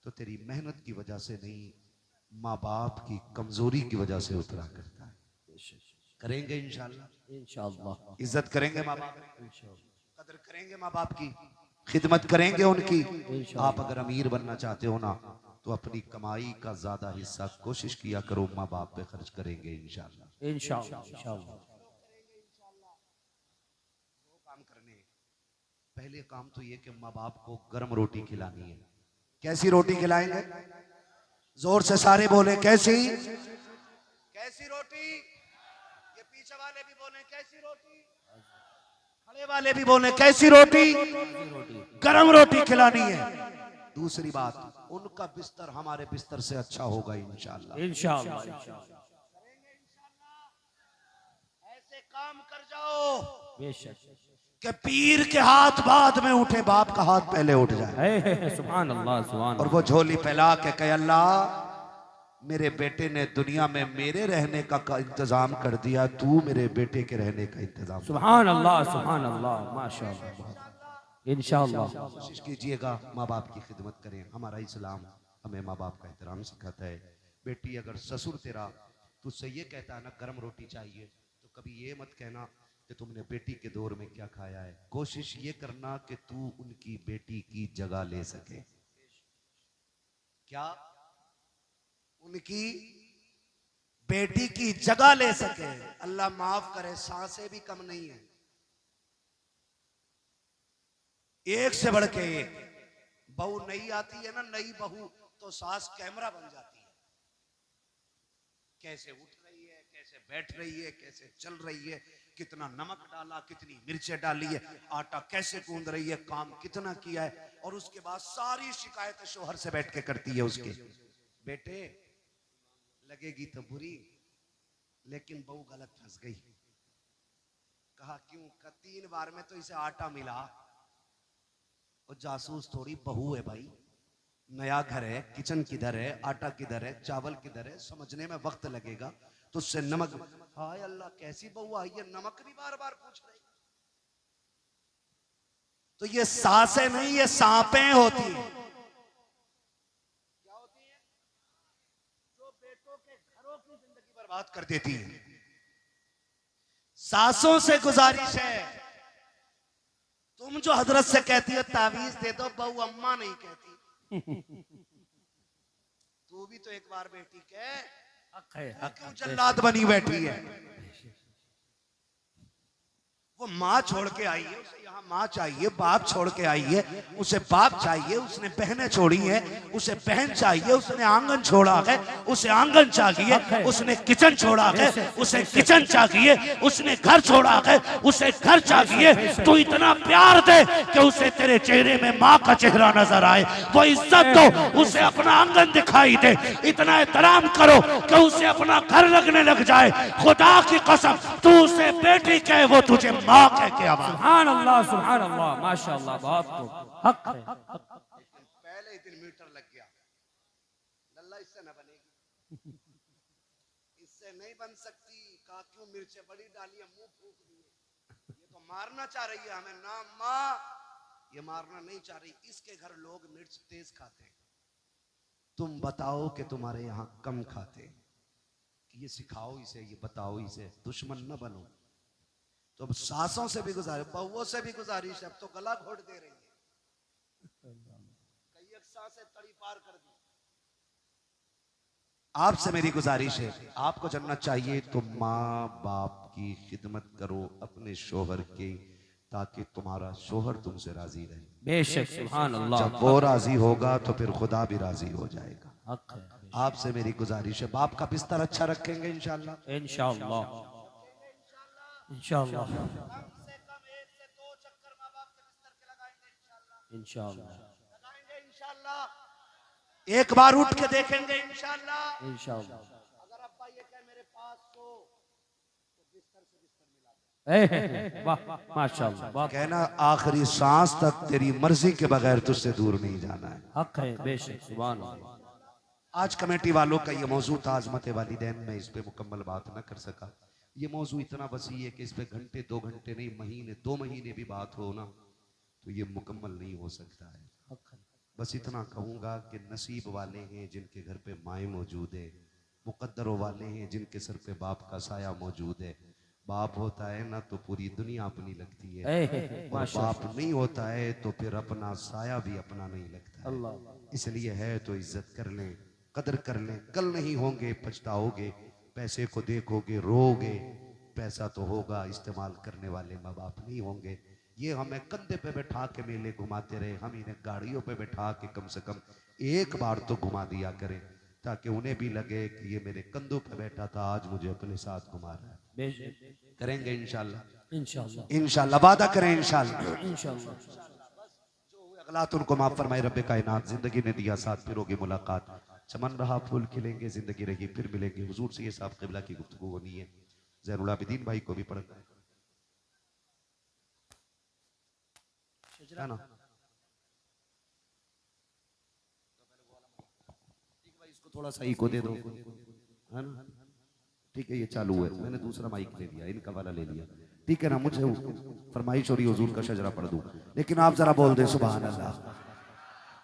तो तेरी मेहनत की वजह से नहीं, माँ बाप की कमजोरी की वजह से उतरा करता है। करेंगे इंशाल्लाह, इंशाअल्लाह। इज्जत करेंगे माँ बाप, कदर करेंगे माँ बाप की, खिदमत करेंगे उनकी। आप अगर अमीर बनना चाहते हो ना, तो अपनी कमाई का ज्यादा हिस्सा कोशिश किया करो माँ बाप पे खर्च करेंगे इंशाल्लाह। इंशाअल्लाह, इंशाअल्लाह। काम करने, पहले काम तो ये कि माँ बाप को गर्म रोटी खिलानी है। कैसी रोटी खिलाएंगे? जोर से सारे बोले, कैसी कैसी रोटी? ये पीछे वाले भी बोले कैसी रोटी, खड़े वाले भी बोले कैसी रोटी? गरम रोटी खिलानी है। दूसरी बात, उनका बिस्तर हमारे बिस्तर से अच्छा होगा इंशाल्लाह। इंशाअल्लाह। ऐसे काम कर जाओ बेशक। कि पीर के हाथ बाद में उठे, बाप का हाथ पहले उठ जाए। सुभान अल्लाह, सुभान। और वो झोली फैला के कहे, अल्लाह मेरे बेटे ने दुनिया में मेरे रहने का इंतजाम कर दिया, तू मेरे बेटे के रहने का इंतजाम। सुभान अल्लाह, सुभान अल्लाह, माशाअल्लाह। इंशाअल्लाह। कोशिश कीजिएगा माँ बाप की खिदमत करें। हमारा इस्लाम हमें माँ बाप का एहतराम सिखाता है। बेटी, अगर ससुर तेरा तुझसे ये कहता है ना गर्म रोटी चाहिए, तो कभी ये मत कहना कि तुमने बेटी के दौर में क्या खाया है। कोशिश ये करना कि तू उनकी बेटी की जगह ले सके। क्या? उनकी बेटी की जगह ले सके। अल्लाह माफ करे, सांसें भी कम नहीं है, एक से बढ़ के एक। बहू नई आती है ना, नई बहू, तो सास कैमरा बन जाती है। कैसे उठ रही है, कैसे बैठ रही है, कैसे चल रही है, कितना नमक डाला, कितनी मिर्चें डाली है, आटा कैसे गूंद रही है, काम कितना किया है। और उसके बाद सारी शिकायतें शोहर से बैठ के करती है उसके। बेटे, लगेगी तो बुरी, लेकिन बहू गलत फंस गई। कहा क्यों? 3 बार में तो इसे आटा मिला। और जासूस थोड़ी बहू है भाई, नया घर है, किचन किधर है, आटा किधर है, चावल किधर है, समझने में वक्त लगेगा। तो उससे नमक, हाय अल्लाह कैसी बहू आई है, नमक भी बार बार पूछ रही। तो ये सासें नहीं, ये सांपें होती हैं। क्या होती हैं? जो बेटों के घरों की जिंदगी बर्बाद कर देती हैं। सासों से गुजारिश है, तुम जो हजरत से कहती हो तावीज दे दो, बहू अम्मा नहीं कहती, तू भी तो एक बार बेटी के हक है, हक क्यों जल्लाद बनी बैठी है? वो माँ छोड़ के आई है, उसे यहाँ माँ चाहिए, बाप छोड़ के आई है, उसे बाप चाहिए, उसने बहनें छोड़ी हैं, उसे बहन चाहिए, उसने आंगन छोड़ा है, उसे आंगन चाहिए, उसने किचन छोड़ा है, उसे किचन चाहिए, उसने घर छोड़ा है, उसे घर चाहिए। तू इतना प्यार दे कि उसे तेरे चेहरे में माँ का चेहरा नजर आए, वो इज्जत दो, उसे अपना आंगन दिखाई दे, इतना एहतराम करो कि उसे अपना घर लगने लग जाए। खुदा की कसम, तू उसे बेटी कहे, वो तुझे माँ कह के आवाज। सुभान अल्लाह, माशाअल्लाह, बहुत खूब। हक है, पहले ही दिन मीटर लग गया, लल्ला इससे न बनेगी, इससे नहीं बन सकती। कहा क्यों मिर्चे बड़ी डाली है, मुंह फूक दिए, ये तो मारना चाह रही है हमें ना माँ, ये मारना नहीं चाह रही। इसके घर लोग मिर्च तेज खाते, तुम बताओ कि तुम्हारे यहाँ कम खाते, ये सिखाओ इसे, ये बताओ इसे, दुश्मन न बनो। तो अब सासों से भी गुजारिश, बहुओं से भी गुजारिश है, अब तो गला घोट दे रही है, कई एक सांसें तड़ी पार कर दी। आपसे मेरी गुजारिश है, आपको जन्नत चाहिए तो माँ बाप की खिदमत करो अपने शोहर की, ताकि तुम्हारा शोहर तुमसे राजी रहे। बेशक, सुभान अल्लाह। जब वो राजी होगा तो फिर खुदा भी राजी हो जाएगा। हक है, आपसे मेरी गुजारिश है, बाप का बिस्तर अच्छा रखेंगे इंशाल्लाह, इंशाअल्लाह, इंशाअल्लाह, कम से कम 1 से 2 चक्कर माँ बाप के बिस्तर के लगाएंगे इंशाल्लाह, इंशाअल्लाह, लगाएंगे इंशाल्लाह, एक बार उठ के देखेंगे इंशाल्लाह। इंशाअल्लाह। अगर अब्बा ये कहे मेरे पास सो, तो बिस्तर से बिस्तर मिला दे, वाह, माशाअल्लाह, बहुत कहना आखिरी सांस तक तेरी मर्जी के बगैर तुझसे दूर नहीं जाना है। हक है, बेशक, सुभान अल्लाह। आज कमेटी वालों का ये मौजू था आज़मत वालिदैन, में इस पे मुकम्मल बात न कर सका। ये मौजू इतना वसी है कि इस पे घंटे 2 घंटे नहीं, महीने 2 महीने भी बात हो ना तो ये मुकम्मल नहीं हो सकता है। बस इतना कहूँगा कि नसीब वाले हैं जिनके घर पे माएँ मौजूद है, मुकद्दरों वाले हैं जिनके सर पे बाप का साया मौजूद है। बाप होता है ना तो पूरी दुनिया अपनी लगती है, और बाप नहीं होता है तो फिर अपना साया भी अपना नहीं लगता है। इसलिए है तो इज्जत कर लें, कदर कर लें, कल नहीं होंगे पछताओगे, पैसे को देखोगे रोगे, पैसा तो होगा, इस्तेमाल करने वाले माँ बाप नहीं होंगे। ये हमें कंधे पे बैठा के मेले घुमाते रहे, हम इन्हें गाड़ियों पे बैठा के कम से कम एक बार तो घुमा दिया करें, ताकि उन्हें भी लगे कि ये मेरे कंधों पे बैठा था, आज मुझे अपने साथ घुमा रहा है। करेंगे इंशाल्लाह, इंशाअल्लाह, इंशाल्लाह, वादा करें इंशाल्लाह, इंशाअल्लाह। अगलात उनको माफ फरमाए रब्बे कायनात। जिंदगी ने दिया साथ, फिर होगी मुलाकात, चमन रहा फूल खिलेंगे, जिंदगी रही फिर मिलेंगे। हुजूर से ये साहब क़िबला की गुफ्तगू होनी है। ज़ैनुल आबिदीन भाई को भी पढ़ना है ना, इसको थोड़ा सा इको दे दो, है ना? ठीक है, ये चालू है, मैंने दूसरा माइक ले लिया, इनका वाला ले लिया, ठीक है ना? मुझे फरमाइश हो रही हुजूर का शजरा पढ़ दूं, लेकिन आप जरा बोल दें सुभान अल्लाह।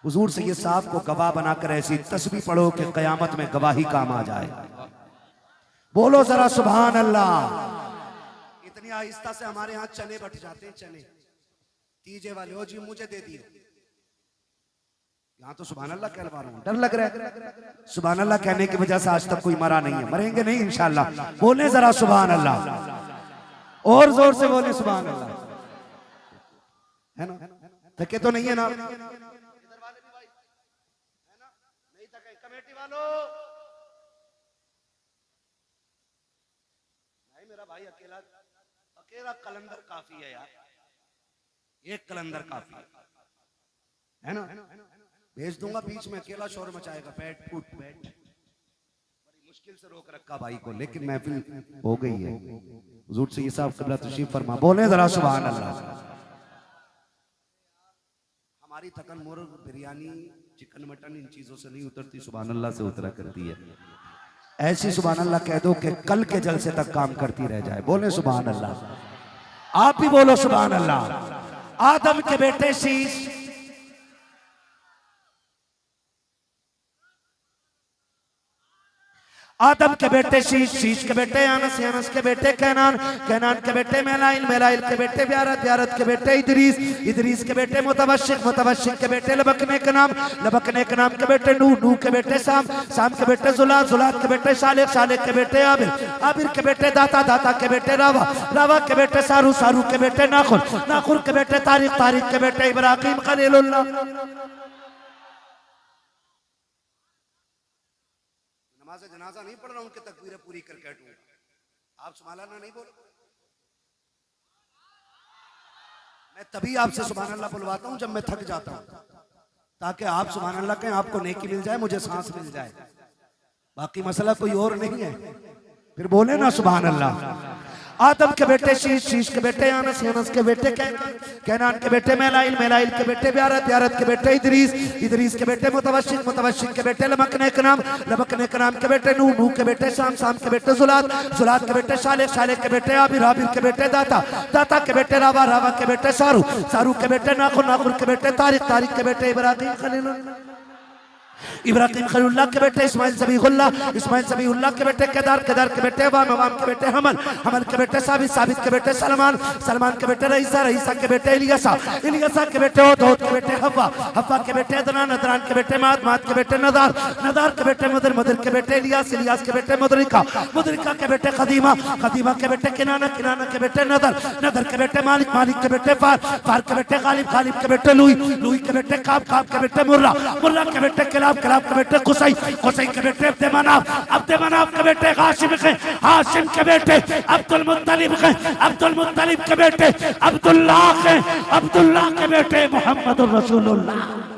हुजूर से ये साहब को गवाह बनाकर ऐसी तस्बीह पढ़ो कि कयामत में गवाही काम आ जाए। बोलो जरा सुभान अल्लाह। इतनी आहिस्ता से हमारे यहाँ चने बट जाते हैं, चने तीजे वाले, हो जी मुझे दे दिए। यहाँ तो सुभान अल्लाह कह रहा हूँ, डर लग रहा है। सुभान अल्लाह कहने की वजह से आज तक कोई मरा नहीं है, मरेंगे नहीं इंशाल्लाह। बोले जरा सुभान अल्लाह, और जोर से बोले सुभान अल्लाह, है ना? थके तो नहीं है ना? इधर वाले भी भाई, है ना? नहीं थके कमेटी वालों, नहीं मेरा भाई अकेला अकेला कलंदर काफी है यार, एक कलंदर काफी है ना? भेज दूंगा बीच में, अकेला शोर मचाएगा, बैठ फूट बैठ, बड़ी मुश्किल से रोक रखा भाई को, लेकिन महफिल हो गई है। हुजूर से ये साहब क़िबला तशरीफ फरमा, बोले जरा सुभान अल्लाह। हमारी थकन मुर्ग बिरयानी चिकन मटन इन चीजों से नहीं उतरती, सुभान अल्लाह से उतरा करती है। ऐसी सुभान अल्लाह कह दो कि कल के जलसे तक काम करती रह जाए। बोले सुभान अल्लाह, आप भी बोलो सुभान अल्लाह। आदम के बेटे शीश, आदम के बेटे शीश, शीश के बेटे अनस, अनस के बेटे कैनान, कैनान के बेटे मेलाइल, मेलाइल के बेटे ब्यारत, ब्यारत के बेटे इदरीस, इदरीस के बेटे मुतवशिक, मुतवशिक के बेटे लबकने के नाम, लबकने के नाम के बेटे नूह, नूह के बेटे साम, साम के बेटे जुलात, जुलात के बेटे शालिक, शालिक के बेटे आबिर, आबिर के बेटे दाता, दाता के बेटे रावा, रावा के बेटे सारू, सारू के बेटे नाखुर, नाखुर के बेटे तारिक, तारिक के बेटे इब्राहिम खलीलुल्लाह। नमाज जनाजा नहीं पढ़ रहा हूं कि तकबीरें पूरी करके हटूं। आप सुभान अल्लाह नहीं बोलो। मैं तभी आपसे सुभान अल्लाह बुलवाता हूं जब मैं थक जाता हूं, ताकि आप सुभान अल्लाह कहें, आपको नेकी मिल जाए, मुझे सांस मिल जाए। बाकी मसला कोई और नहीं है। फिर बोले ना सुभान अल्लाह। आदम के बेटे शीश, शीश के बेटे अनस, अनस के बेटे कैनान, कैनान के बेटे मेलाइल, मेलाइल के बेटे ब्यारत, ब्यारत के बेटे इदरीस, इदरीस के बेटे मुतवशिक, मुतवशिक के बेटे लबकने के नाम, लबकने के नाम के बेटे नूह, नूह के बेटे शाम, शाम के बेटे जुलात, जुलात के बेटे शालिक, शालिक के बेटे आबिर, आबिर के बेटे दाता, दाता के बेटे रावा, रावा के बेटे सारू, सारू के बेटे नाखुर, नाखुर के बेटे तारिक, तारिक के बेटे इब्राहिम खलीलुल्लाह, इब्राहिम खलीलुल्लाह के बेटे इस्माइल ज़बीहुल्लाह, इस्माइल ज़बीहुल्लाह के बेटे केदार, केदार के बेटे अवाम, अवाम के बेटे हमल, हमल के बेटे साबित, साबित के बेटे सलमान, सलमान के बेटे रईसा, रईसा के बेटे इलियासा, इलियासा के बेटे ओद, ओद के बेटे हव्वा, हव्वा के बेटे अदनान, अदनान के बेटे माद, माद के बेटे नदार, नदार के बेटे मुदर, मुदर के बेटे इलियास, इलियास के बेटे मुदरिका, मुदरिका के बेटे खदीमा, खदीमा के बेटे किनाना, किनाना के बेटे नदर, नदर के बेटे मालिक, मालिक के बेटे फार, फार के बेटे गालिब, गालिब के बेटे लुई, लुई के बेटे काब, काब के बेटे मुर्रा, मुर्रा के बेटे किलाब, किलाब के बेटे कुसई, कुसई के बेटे अब्दे मनाफ, अब्दे मनाफ के बेटे हाशिम के, हाशिम के बेटे अब्दुल मुत्तलिब के, अब्दुल मुत्तलिब के बेटे अब्दुल्लाह के, अब्दुल्लाह के बेटे मोहम्मद रसूलुल्लाह।